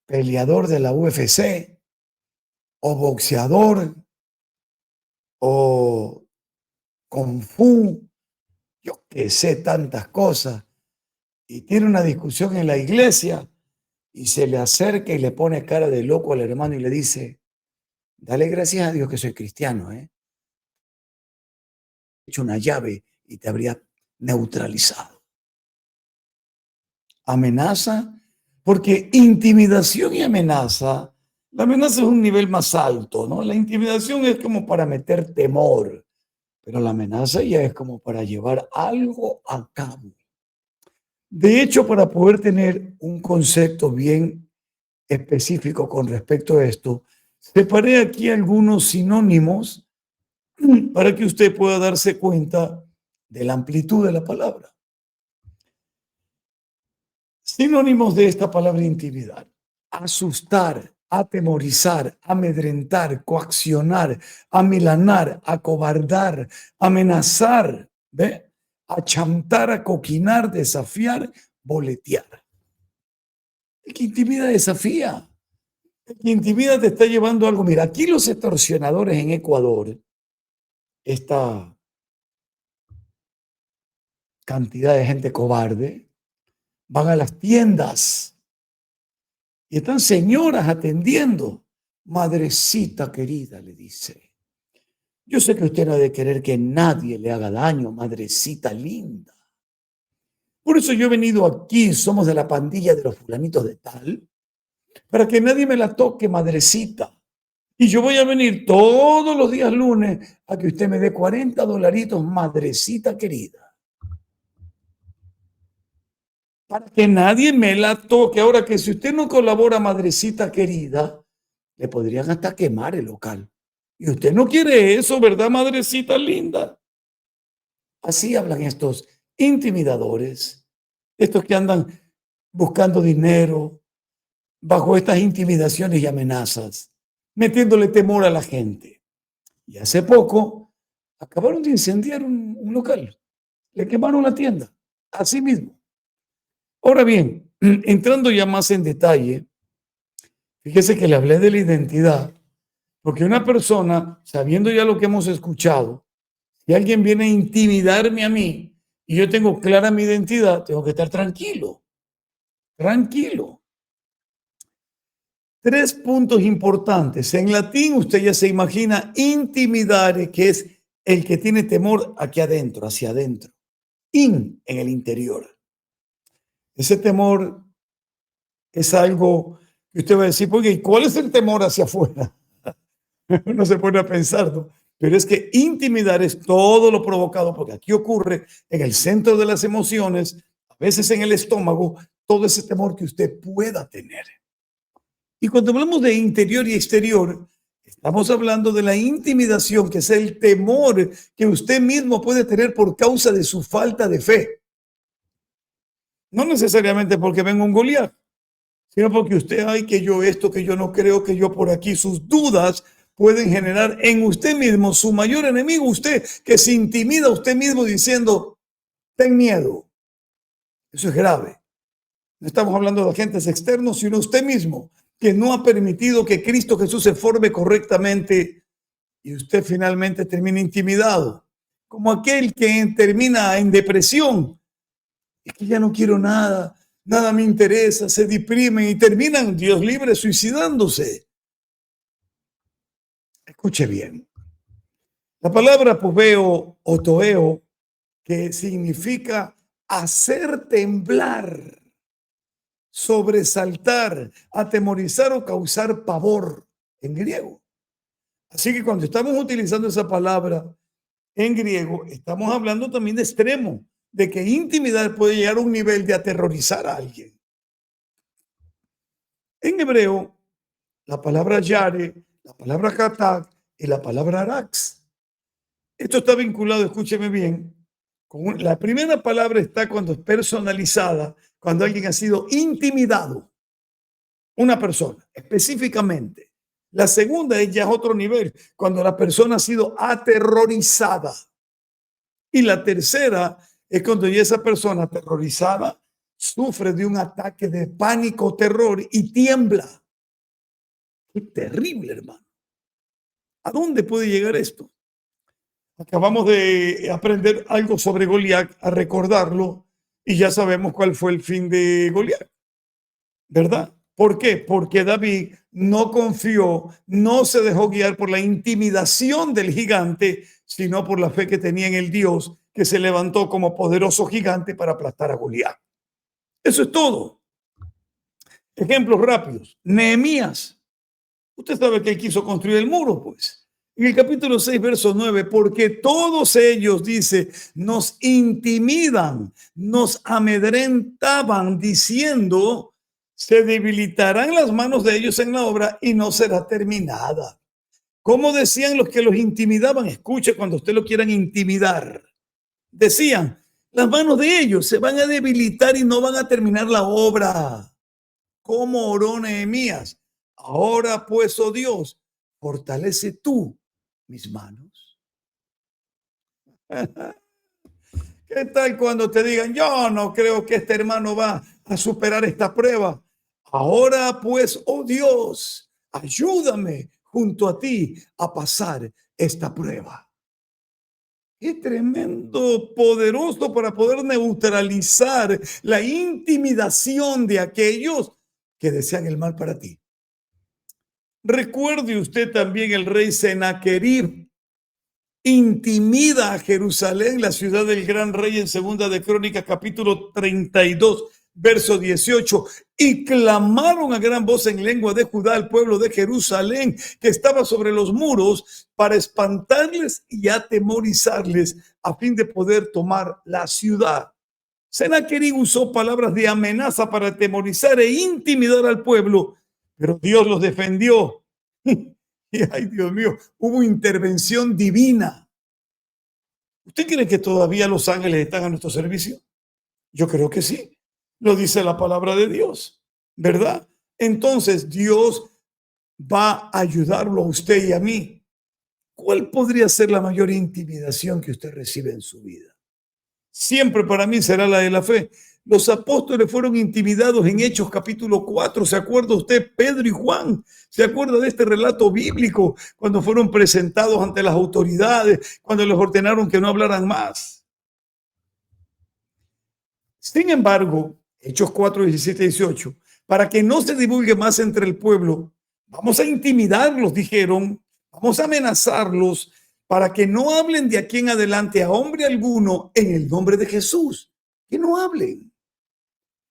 peleador de la UFC o boxeador o Kung Fu, yo que sé tantas cosas, y tiene una discusión en la iglesia y se le acerca y le pone cara de loco al hermano y le dice, dale gracias a Dios que soy cristiano, ¿eh? He hecho una llave y te habría neutralizado. Amenaza, porque intimidación y amenaza, la amenaza es un nivel más alto, ¿no? La intimidación es como para meter temor, pero la amenaza ya es como para llevar algo a cabo. De hecho, para poder tener un concepto bien específico con respecto a esto, separé aquí algunos sinónimos para que usted pueda darse cuenta de la amplitud de la palabra. Sinónimos de esta palabra intimidar: asustar, atemorizar, amedrentar, coaccionar, amilanar, acobardar, amenazar, ¿ve? Achantar, acoquinar, desafiar, boletear. El que intimida desafía. El que intimida te está llevando algo. Mira, aquí los extorsionadores en Ecuador, esta cantidad de gente cobarde, van a las tiendas y están señoras atendiendo. Madrecita querida, le dice, yo sé que usted no ha de querer que nadie le haga daño, madrecita linda. Por eso yo he venido aquí, somos de la pandilla de los fulanitos de tal, para que nadie me la toque, madrecita. Y yo voy a venir todos los días lunes a que usted me dé $40, madrecita querida. Para que nadie me la toque. Ahora, que si usted no colabora, madrecita querida, le podrían hasta quemar el local. Y usted no quiere eso, ¿verdad, madrecita linda? Así hablan estos intimidadores, estos que andan buscando dinero bajo estas intimidaciones y amenazas, metiéndole temor a la gente. Y hace poco acabaron de incendiar un local. Le quemaron la tienda, así mismo. Ahora bien, entrando ya más en detalle, fíjese que le hablé de la identidad, porque una persona, sabiendo ya lo que hemos escuchado, si alguien viene a intimidarme a mí y yo tengo clara mi identidad, tengo que estar tranquilo, tranquilo. 3 puntos importantes. En latín usted ya se imagina intimidare, que es el que tiene temor aquí adentro, hacia adentro. In, en el interior. Ese temor es algo que usted va a decir, porque ¿cuál es el temor hacia afuera? Uno se pone a pensar, ¿no? Pero es que intimidar es todo lo provocado, porque aquí ocurre en el centro de las emociones, a veces en el estómago, todo ese temor que usted pueda tener. Y cuando hablamos de interior y exterior, estamos hablando de la intimidación, que es el temor que usted mismo puede tener por causa de su falta de fe. No necesariamente porque venga un Goliat, sino porque usted, ay, que yo esto, que yo no creo, que yo por aquí, sus dudas pueden generar en usted mismo su mayor enemigo, usted, que se intimida a usted mismo diciendo, ten miedo. Eso es grave. No estamos hablando de agentes externos, sino usted mismo, que no ha permitido que Cristo Jesús se forme correctamente y usted finalmente termina intimidado, como aquel que termina en depresión. Es que ya no quiero nada, nada me interesa, se deprimen y terminan, Dios libre, suicidándose. Escuche bien. La palabra poveo o toeo, que significa hacer temblar, sobresaltar, atemorizar o causar pavor en griego. Así que cuando estamos utilizando esa palabra en griego, estamos hablando también de extremo, de que intimidar puede llegar a un nivel de aterrorizar a alguien. En hebreo, la palabra yare, la palabra katak y la palabra arax. Esto está vinculado, escúcheme bien, con la primera palabra está cuando es personalizada, cuando alguien ha sido intimidado, una persona específicamente. La segunda ya es otro nivel, cuando la persona ha sido aterrorizada. Y la tercera es cuando ya esa persona aterrorizada sufre de un ataque de pánico, terror y tiembla. Qué terrible, hermano. ¿A dónde puede llegar esto? Acabamos de aprender algo sobre Goliat, a recordarlo, y ya sabemos cuál fue el fin de Goliat, ¿verdad? ¿Por qué? Porque David no confió, no se dejó guiar por la intimidación del gigante, sino por la fe que tenía en el Dios que se levantó como poderoso gigante para aplastar a Goliat. Eso es todo. Ejemplos rápidos. Nehemías. Usted sabe que él quiso construir el muro, pues. En el capítulo 6, verso 9, porque todos ellos, dice, nos intimidan, nos amedrentaban, diciendo, se debilitarán las manos de ellos en la obra y no será terminada. ¿Cómo decían los que los intimidaban? Escuche cuando usted lo quieran intimidar. Decían, las manos de ellos se van a debilitar y no van a terminar la obra. ¿Cómo oró Nehemías? Ahora pues, oh Dios, fortalece tú mis manos. ¿Qué tal cuando te digan, yo no creo que este hermano va a superar esta prueba? Ahora pues, oh Dios, ayúdame junto a ti a pasar esta prueba. Qué tremendo, poderoso para poder neutralizar la intimidación de aquellos que desean el mal para ti. Recuerde usted también el rey Sennacherib intimida a Jerusalén, la ciudad del gran rey, en Segunda de Crónicas, capítulo 32, verso 18, y clamaron a gran voz en lengua de Judá al pueblo de Jerusalén que estaba sobre los muros para espantarles y atemorizarles a fin de poder tomar la ciudad. Sennacherib usó palabras de amenaza para atemorizar e intimidar al pueblo, pero Dios los defendió. Y ay, Dios mío, hubo intervención divina. ¿Usted cree que todavía los ángeles están a nuestro servicio? Yo creo que sí. Lo dice la palabra de Dios, ¿verdad? Entonces Dios va a ayudarlo a usted y a mí. ¿Cuál podría ser la mayor intimidación que usted recibe en su vida? Siempre para mí será la de la fe. Los apóstoles fueron intimidados en Hechos capítulo 4. ¿Se acuerda usted? Pedro y Juan. ¿Se acuerda de este relato bíblico cuando fueron presentados ante las autoridades, cuando les ordenaron que no hablaran más? Sin embargo, Hechos 4, 17 y 18, para que no se divulgue más entre el pueblo, vamos a intimidarlos, dijeron, vamos a amenazarlos para que no hablen de aquí en adelante a hombre alguno en el nombre de Jesús. Que no hablen.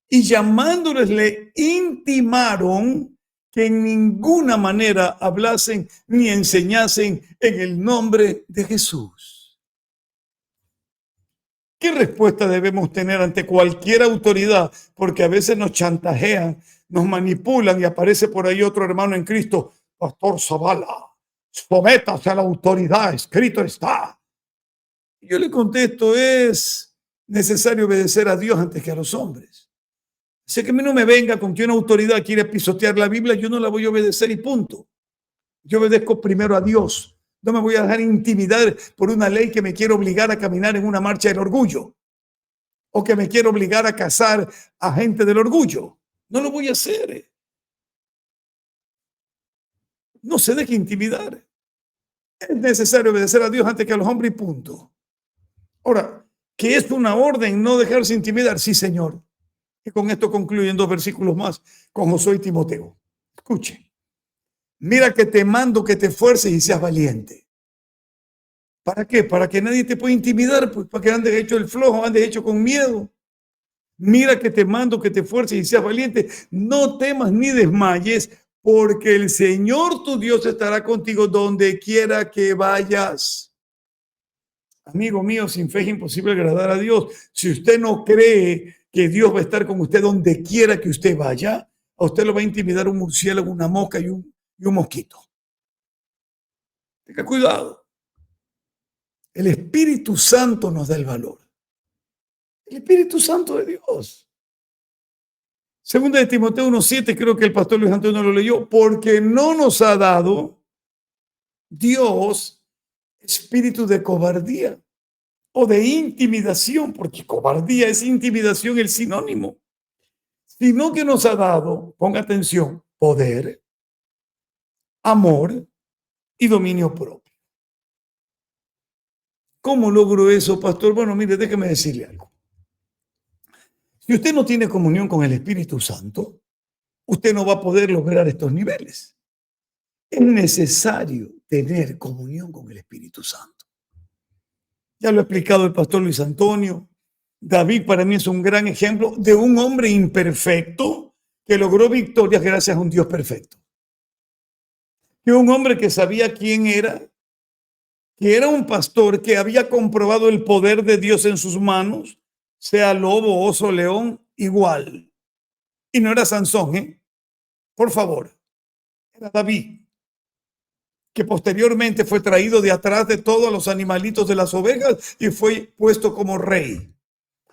Y llamándoles le intimaron que en ninguna manera hablasen ni enseñasen en el nombre de Jesús. ¿Qué respuesta debemos tener ante cualquier autoridad? Porque a veces nos chantajean, nos manipulan y aparece por ahí otro hermano en Cristo, Pastor Zavala, sométase a la autoridad, escrito está. Yo le contesto, es necesario obedecer a Dios antes que a los hombres. Así que a mí no me venga con que una autoridad quiere pisotear la Biblia, yo no la voy a obedecer y punto. Yo obedezco primero a Dios. No me voy a dejar intimidar por una ley que me quiere obligar a caminar en una marcha del orgullo o que me quiere obligar a casar a gente del orgullo. No lo voy a hacer. No se deje intimidar. Es necesario obedecer a Dios antes que a los hombres y punto. Ahora, que es una orden no dejarse intimidar, sí, Señor. Y con esto concluyen 2 versículos más con Josué y Timoteo. Escuche. Mira que te mando que te esfuerces y seas valiente. ¿Para qué? Para que nadie te pueda intimidar, pues para que andes hecho el flojo, andes hecho con miedo. Mira que te mando que te esfuerces y seas valiente. No temas ni desmayes, porque el Señor tu Dios estará contigo donde quiera que vayas. Amigo mío, sin fe es imposible agradar a Dios. Si usted no cree que Dios va a estar con usted donde quiera que usted vaya, a usted lo va a intimidar un murciélago, una mosca y un mosquito. Tenga cuidado. El Espíritu Santo nos da el valor. El Espíritu Santo de Dios. Segunda de Timoteo 1:7, creo que el pastor Luis Antonio lo leyó, porque no nos ha dado Dios espíritu de cobardía o de intimidación, porque cobardía es intimidación el sinónimo, sino que nos ha dado, ponga atención, poder, amor y dominio propio. ¿Cómo logro eso, pastor? Bueno, mire, déjeme decirle algo. Si usted no tiene comunión con el Espíritu Santo, usted no va a poder lograr estos niveles. Es necesario tener comunión con el Espíritu Santo. Ya lo ha explicado el pastor Luis Antonio. David para mí es un gran ejemplo de un hombre imperfecto que logró victorias gracias a un Dios perfecto. Que un hombre que sabía quién era, que era un pastor que había comprobado el poder de Dios en sus manos, sea lobo, oso, león, igual. Y no era Sansón, ¿eh? Por favor. Era David, que posteriormente fue traído de atrás de todos los animalitos de las ovejas y fue puesto como rey.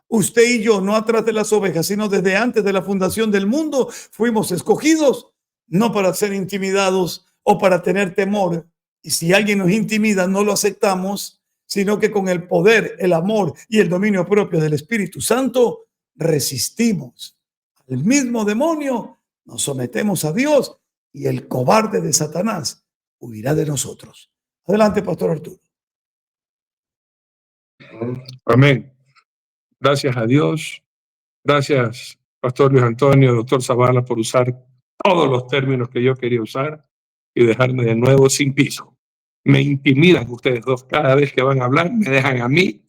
Usted y yo, no atrás de las ovejas, sino desde antes de la fundación del mundo, fuimos escogidos, no para ser intimidados o para tener temor. Y si alguien nos intimida, no lo aceptamos, sino que con el poder, el amor y el dominio propio del Espíritu Santo, resistimos al mismo demonio, nos sometemos a Dios y el cobarde de Satanás huirá de nosotros. Adelante, Pastor Arturo. Amén. Gracias a Dios. Gracias, Pastor Luis Antonio, doctor Zavala, por usar todos los términos que yo quería usar y dejarme de nuevo sin piso. Me intimidan ustedes dos cada vez que van a hablar, me dejan a mí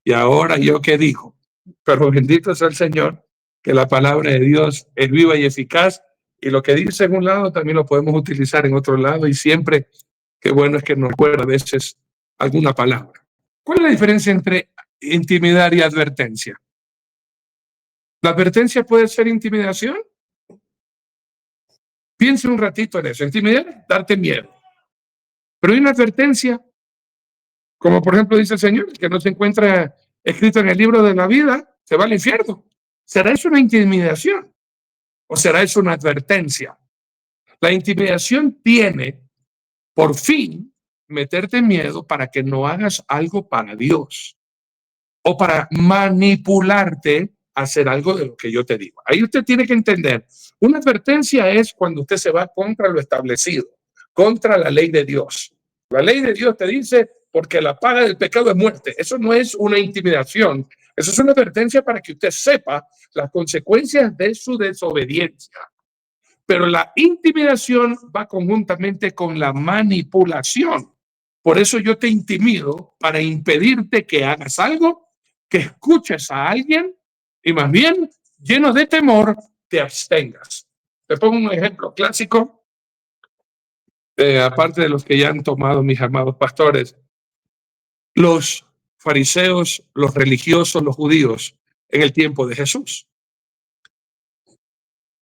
y ahora yo qué digo. Pero bendito sea el Señor, que la palabra de Dios es viva y eficaz y lo que dice en un lado también lo podemos utilizar en otro lado y siempre qué bueno es que nos recuerda a veces alguna palabra. ¿Cuál es la diferencia entre intimidar y advertencia? ¿La advertencia puede ser intimidación? Piense un ratito en eso. Intimidar es darte miedo. Pero hay una advertencia, como por ejemplo dice el Señor, que no se encuentra escrito en el libro de la vida, se va al infierno. ¿Será eso una intimidación? ¿O será eso una advertencia? La intimidación tiene, por fin, meterte miedo para que no hagas algo para Dios o para manipularte a hacer algo de lo que yo te digo. Ahí usted tiene que entender, una advertencia es cuando usted se va contra lo establecido, contra la ley de Dios. La ley de Dios te dice, porque la paga del pecado es muerte. Eso no es una intimidación, eso es una advertencia para que usted sepa las consecuencias de su desobediencia. Pero la intimidación va conjuntamente con la manipulación. Por eso yo te intimido para impedirte que hagas algo, que escuches a alguien y más bien, lleno de temor, te abstengas. Te pongo un ejemplo clásico, aparte de los que ya han tomado mis amados pastores. Los fariseos, los religiosos, los judíos en el tiempo de Jesús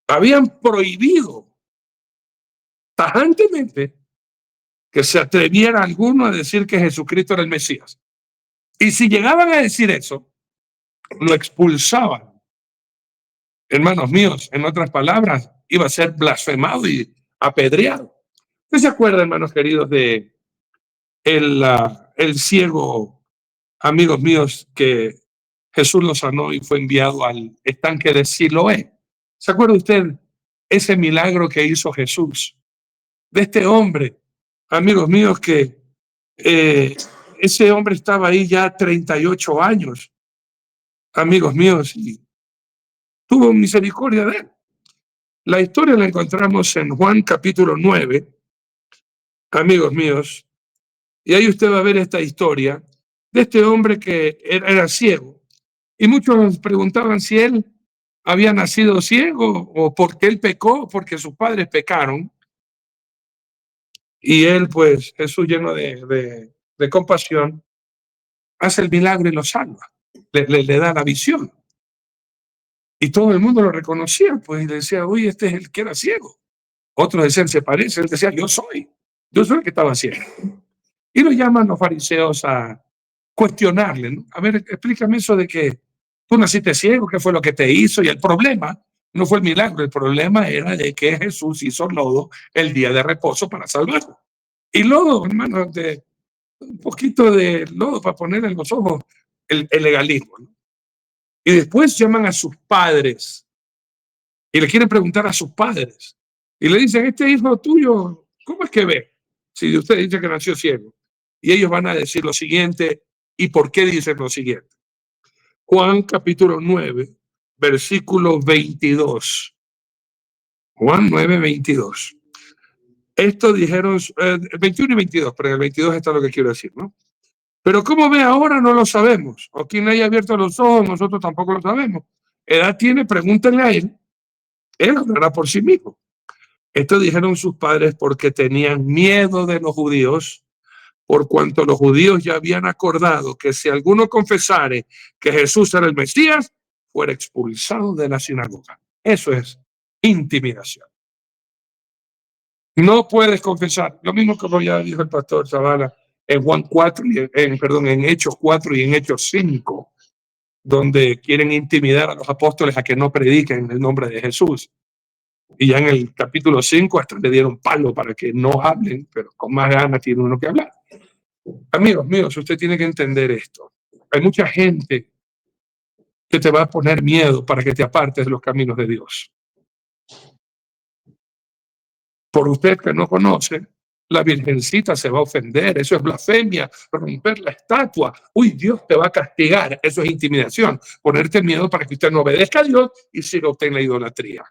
habían prohibido tajantemente que se atreviera alguno a decir que Jesucristo era el Mesías. Y si llegaban a decir eso, lo expulsaban. Hermanos míos, en otras palabras, iba a ser blasfemado y apedreado. ¿Usted se acuerda, hermanos queridos, de el ciego, amigos míos, que Jesús lo sanó y fue enviado al estanque de Siloé? ¿Se acuerda usted ese milagro que hizo Jesús? De este hombre, amigos míos, que ese hombre estaba ahí ya 38 años, amigos míos, y tuvo misericordia de él. La historia la encontramos en Juan capítulo 9, amigos míos, y ahí usted va a ver esta historia de este hombre que era ciego. Y muchos preguntaban si él había nacido ciego o por qué él pecó, porque sus padres pecaron. Y él, pues, Jesús lleno de compasión, hace el milagro y lo salva, le da la visión. Y todo el mundo lo reconocía, pues, y le decía, oye, este es el que era ciego. Otros decían, se parece. Él decía, yo soy el que estaba ciego. Y lo llaman los fariseos a cuestionarle, ¿no? A ver, explícame eso de que tú naciste ciego, ¿qué fue lo que te hizo? Y el problema no fue el milagro, el problema era de que Jesús hizo lodo el día de reposo para salvarlo. Y lodo, hermano, un poquito de lodo para poner en los ojos el legalismo, ¿no? Y después llaman a sus padres y le quieren preguntar a sus padres. Y le dicen, este hijo tuyo, ¿cómo es que ve? Si usted dice que nació ciego. Y ellos van a decir lo siguiente, ¿Y por qué dicen lo siguiente? Juan capítulo 9, versículo 22. Juan 9, 22. Esto dijeron, 21 y 22, pero en el 22 está lo que quiero decir, ¿no? Pero cómo ve ahora no lo sabemos. O quien le haya abierto los ojos, nosotros tampoco lo sabemos. Edad tiene, pregúntenle a él. Él hablará por sí mismo. Esto dijeron sus padres porque tenían miedo de los judíos, por cuanto los judíos ya habían acordado que si alguno confesare que Jesús era el Mesías, fuera expulsado de la sinagoga. Eso es intimidación. No puedes confesar. Lo mismo como ya dijo el pastor Zavala en Juan 4, en Hechos 4 y en Hechos 5, donde quieren intimidar a los apóstoles a que no prediquen el nombre de Jesús. Y ya en el capítulo 5 hasta le dieron palo para que no hablen, pero con más ganas tiene uno que hablar. Amigos míos, usted tiene que entender esto. Hay mucha gente que te va a poner miedo para que te apartes de los caminos de Dios. Por usted que no conoce, la virgencita se va a ofender. Eso es blasfemia, romper la estatua. Uy, Dios te va a castigar. Eso es intimidación. Ponerte miedo para que usted no obedezca a Dios y siga usted en la idolatría.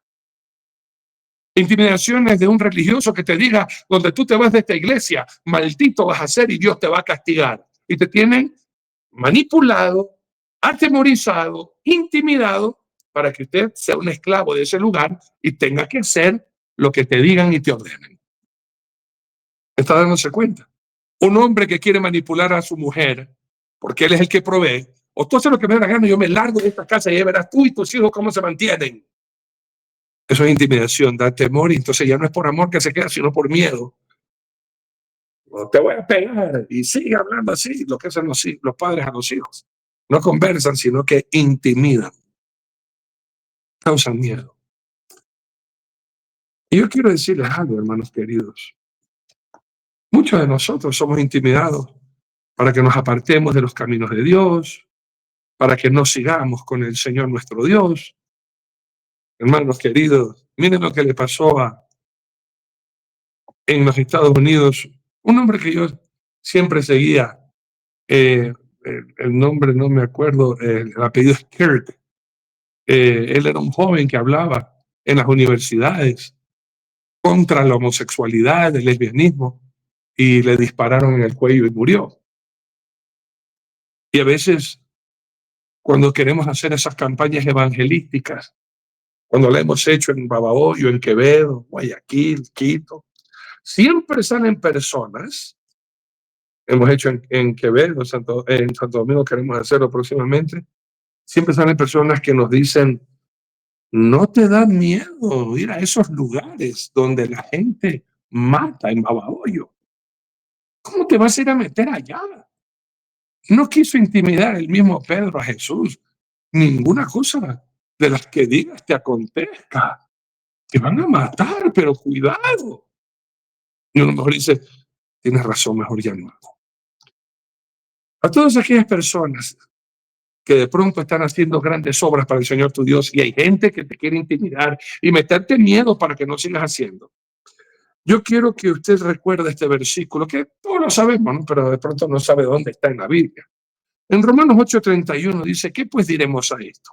Intimidación es de un religioso que te diga, donde tú te vas de esta iglesia, maldito vas a ser y Dios te va a castigar. Y te tienen manipulado, atemorizado, intimidado, para que usted sea un esclavo de ese lugar y tenga que hacer lo que te digan y te ordenen. ¿Está dándose cuenta? Un hombre que quiere manipular a su mujer, porque él es el que provee, o tú haces lo que me da la gana, yo me largo de esta casa y ya verás tú y tus hijos cómo se mantienen. Eso es intimidación, da temor, y entonces ya no es por amor que se queda, sino por miedo. No te voy a pegar, y sigue hablando así, lo que hacen los padres a los hijos. No conversan, sino que intimidan. Causan miedo. Y yo quiero decirles algo, hermanos queridos. Muchos de nosotros somos intimidados para que nos apartemos de los caminos de Dios, para que no sigamos con el Señor nuestro Dios. Hermanos queridos, miren lo que le pasó en los Estados Unidos, un hombre que yo siempre seguía, el nombre no me acuerdo, el apellido es Kirk. Él era un joven que hablaba en las universidades contra la homosexualidad, el lesbianismo, y le dispararon en el cuello y murió. Y a veces, cuando queremos hacer esas campañas evangelísticas, cuando la hemos hecho en Babahoyo, en Quevedo, Guayaquil, Quito, siempre salen personas, hemos hecho en Quevedo, en Santo Domingo queremos hacerlo próximamente, siempre salen personas que nos dicen, no te da miedo ir a esos lugares donde la gente mata en Babahoyo. ¿Cómo te vas a ir a meter allá? No quiso intimidar el mismo Pedro a Jesús. Ninguna cosa de las que digas te acontezca. Te van a matar, pero cuidado. Y a lo mejor dice, tienes razón, mejor ya no hago. A todas aquellas personas que de pronto están haciendo grandes obras para el Señor tu Dios y hay gente que te quiere intimidar y meterte miedo para que no sigas haciendo. Yo quiero que usted recuerde este versículo, que todos lo sabemos, ¿no? Pero de pronto no sabe dónde está en la Biblia. En Romanos 8:31 dice, ¿qué pues diremos a esto?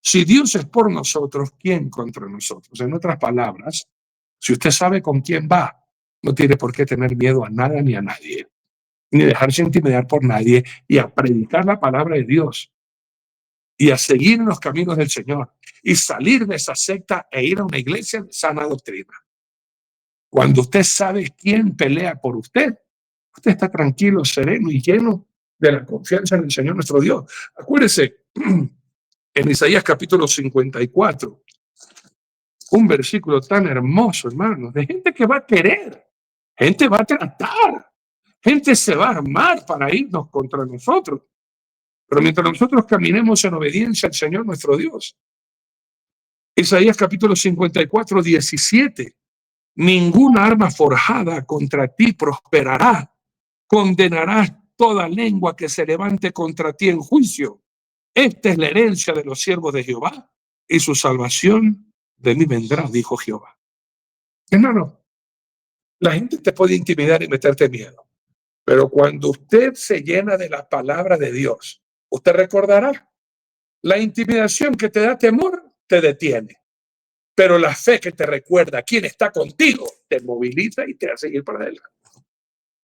Si Dios es por nosotros, ¿quién contra nosotros? En otras palabras, si usted sabe con quién va, no tiene por qué tener miedo a nada ni a nadie, ni dejarse intimidar por nadie, y a predicar la palabra de Dios, y a seguir en los caminos del Señor, y salir de esa secta e ir a una iglesia de sana doctrina. Cuando usted sabe quién pelea por usted, usted está tranquilo, sereno y lleno de la confianza en el Señor nuestro Dios. Acuérdese, en Isaías capítulo 54, un versículo tan hermoso, hermano, de gente que va a querer, gente va a tratar, gente se va a armar para irnos contra nosotros. Pero mientras nosotros caminemos en obediencia al Señor nuestro Dios. Isaías capítulo 54, 17. Ninguna arma forjada contra ti prosperará. Condenarás toda lengua que se levante contra ti en juicio. Esta es la herencia de los siervos de Jehová y su salvación de mí vendrá, dijo Jehová. Hermano, la gente te puede intimidar y meterte miedo. Pero cuando usted se llena de la palabra de Dios, usted recordará, la intimidación que te da temor te detiene, pero la fe que te recuerda quién está contigo te moviliza y te hace seguir para adelante.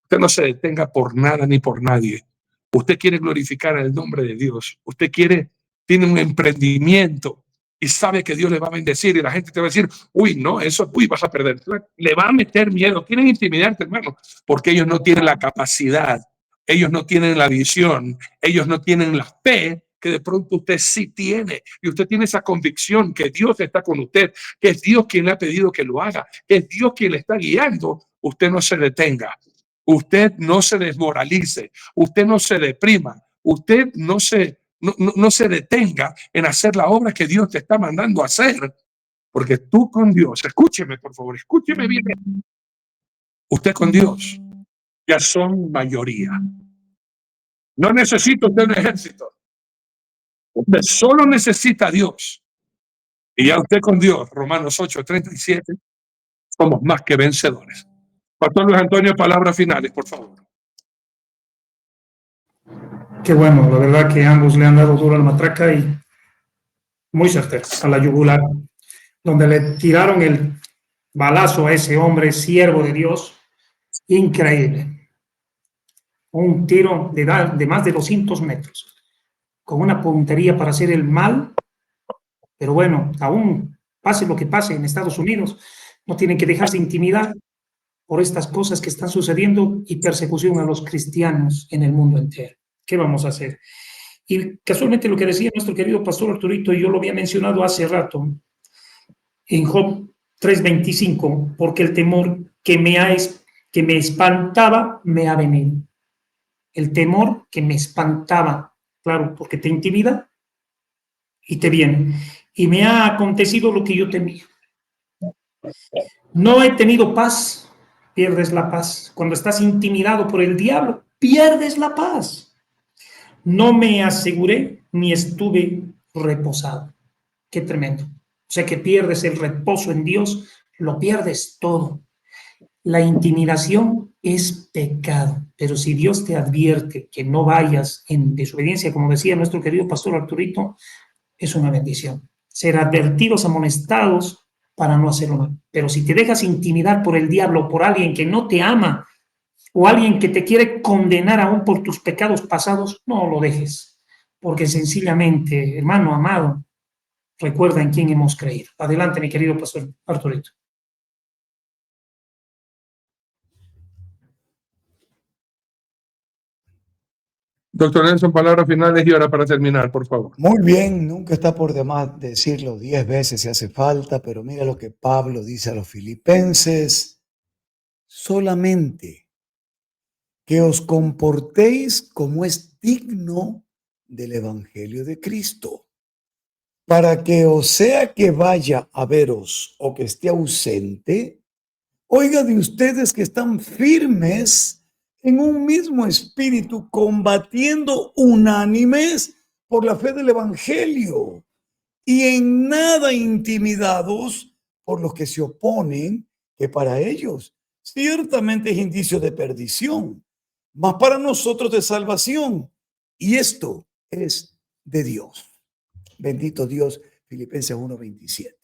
Usted no se detenga por nada ni por nadie. Usted quiere glorificar el nombre de Dios. Usted tiene un emprendimiento y sabe que Dios le va a bendecir y la gente te va a decir, uy, no, eso, uy, vas a perder. Le va a meter miedo. Quieren intimidarte, hermano, porque ellos no tienen la capacidad, ellos no tienen la visión, ellos no tienen la fe que de pronto usted sí tiene. Y usted tiene esa convicción que Dios está con usted, que es Dios quien le ha pedido que lo haga, que es Dios quien le está guiando. Usted no se detenga. Usted no se desmoralice, usted no se deprima, usted no se detenga en hacer la obra que Dios te está mandando a hacer, porque tú con Dios, escúcheme por favor, escúcheme bien, usted con Dios ya son mayoría. No necesita usted un ejército, usted solo necesita a Dios. Y ya usted con Dios, Romanos 8:37, somos más que vencedores. Pastor Luis Antonio, palabras finales, por favor. Qué bueno, la verdad que ambos le han dado duro a la matraca y muy certero, a la yugular, donde le tiraron el balazo a ese hombre siervo de Dios, increíble. Un tiro de más de 200 metros, con una puntería para hacer el mal, pero bueno, aún pase lo que pase en Estados Unidos, no tienen que dejarse intimidar por estas cosas que están sucediendo y persecución a los cristianos en el mundo entero. ¿Qué vamos a hacer? Y casualmente lo que decía nuestro querido pastor Arturito, y yo lo había mencionado hace rato, en Job 3:25, porque el temor que me espantaba me ha venido. El temor que me espantaba, claro, porque te intimida y te viene. Y me ha acontecido lo que yo temía. No he tenido paz, pierdes la paz. Cuando estás intimidado por el diablo, pierdes la paz. No me aseguré ni estuve reposado. Qué tremendo. O sea que pierdes el reposo en Dios, lo pierdes todo. La intimidación es pecado, pero si Dios te advierte que no vayas en desobediencia, como decía nuestro querido pastor Arturito, es una bendición. Ser advertidos, amonestados para no hacerlo mal. Pero si te dejas intimidar por el diablo, por alguien que no te ama, o alguien que te quiere condenar aún por tus pecados pasados, no lo dejes, porque sencillamente, hermano amado, recuerda en quién hemos creído. Adelante, mi querido pastor Arturito. Doctor Nelson, palabras finales y ahora para terminar, por favor. Muy bien, nunca está por demás decirlo 10 veces si hace falta, pero mira lo que Pablo dice a los filipenses: solamente que os comportéis como es digno del Evangelio de Cristo, para que o sea que vaya a veros o que esté ausente, oiga de ustedes que están firmes en un mismo espíritu, combatiendo unánimes por la fe del Evangelio, y en nada intimidados por los que se oponen, que para ellos ciertamente es indicio de perdición, mas para nosotros de salvación, y esto es de Dios. Bendito Dios. Filipenses 1:27.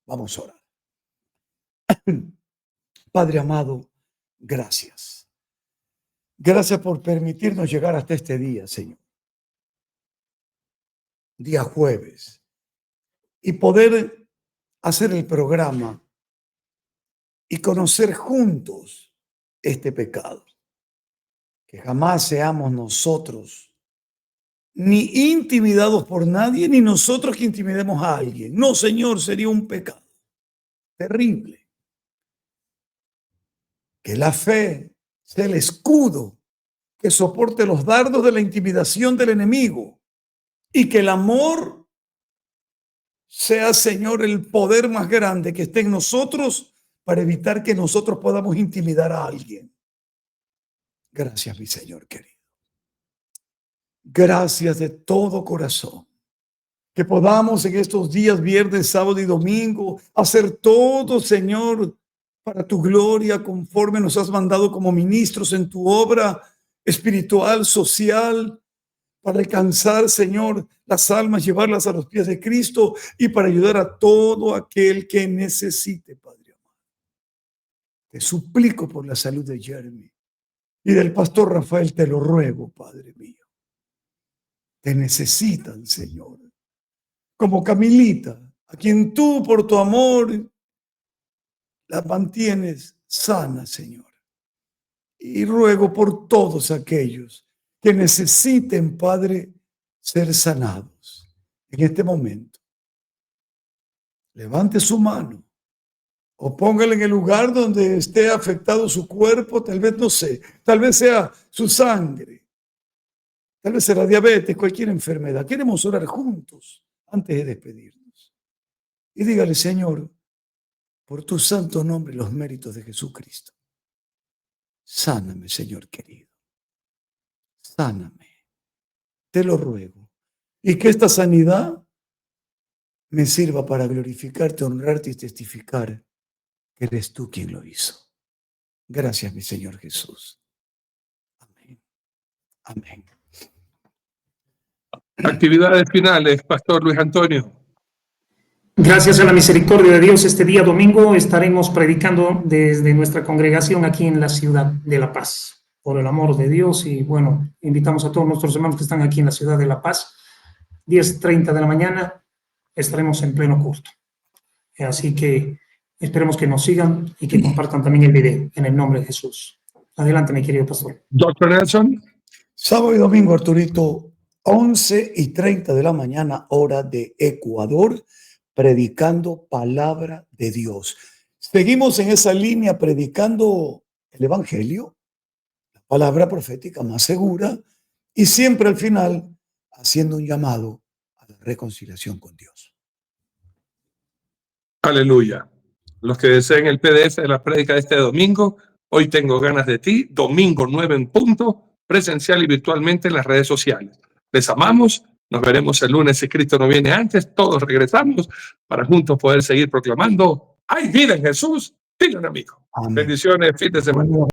Vamos a orar. Padre amado, gracias. Gracias por permitirnos llegar hasta este día, Señor. Día jueves. Y poder hacer el programa y conocer juntos este pecado. Que jamás seamos nosotros ni intimidados por nadie, ni nosotros que intimidemos a alguien. No, Señor, sería un pecado terrible. Que la fe sea el escudo que soporte los dardos de la intimidación del enemigo, y que el amor sea, Señor, el poder más grande que esté en nosotros para evitar que nosotros podamos intimidar a alguien. Gracias, mi Señor querido. Gracias de todo corazón. Que podamos en estos días, viernes, sábado y domingo, hacer todo, Señor, para tu gloria, conforme nos has mandado como ministros en tu obra, espiritual, social, para alcanzar, Señor, las almas, llevarlas a los pies de Cristo y para ayudar a todo aquel que necesite, Padre amado. Te suplico por la salud de Jeremy y del pastor Rafael, te lo ruego, Padre mío. Te necesitan, Señor. Como Camilita, a quien tú por tu amor la mantienes sana, Señor. Y ruego por todos aquellos que necesiten, Padre, ser sanados en este momento. Levante su mano o póngale en el lugar donde esté afectado su cuerpo, tal vez, no sé, tal vez sea su sangre, tal vez será diabetes, cualquier enfermedad. Queremos orar juntos antes de despedirnos. Y dígale, Señor, por tu santo nombre, los méritos de Jesucristo. Sáname, Señor querido. Sáname. Te lo ruego. Y que esta sanidad me sirva para glorificarte, honrarte y testificar que eres tú quien lo hizo. Gracias, mi Señor Jesús. Amén. Amén. Actividades finales, Pastor Luis Antonio. Gracias a la misericordia de Dios, este día domingo estaremos predicando desde nuestra congregación aquí en la ciudad de La Paz, por el amor de Dios. Y bueno, invitamos a todos nuestros hermanos que están aquí en la ciudad de La Paz. 10:30 de la mañana estaremos en pleno culto. Así que esperemos que nos sigan y que compartan también el video en el nombre de Jesús. Adelante, mi querido pastor. Doctor Nelson. Sábado y domingo, Arturito, 11:30 de la mañana, hora de Ecuador, predicando palabra de Dios. Seguimos en esa línea predicando el Evangelio, la palabra profética más segura, y siempre al final haciendo un llamado a la reconciliación con Dios. Aleluya. Los que deseen el PDF de la prédica de este domingo, hoy tengo ganas de ti, domingo 9 en punto, presencial y virtualmente en las redes sociales. Les amamos, nos veremos el lunes si Cristo no viene antes, todos regresamos para juntos poder seguir proclamando, hay vida en Jesús, digan amigo. Amén. Bendiciones, fin de semana.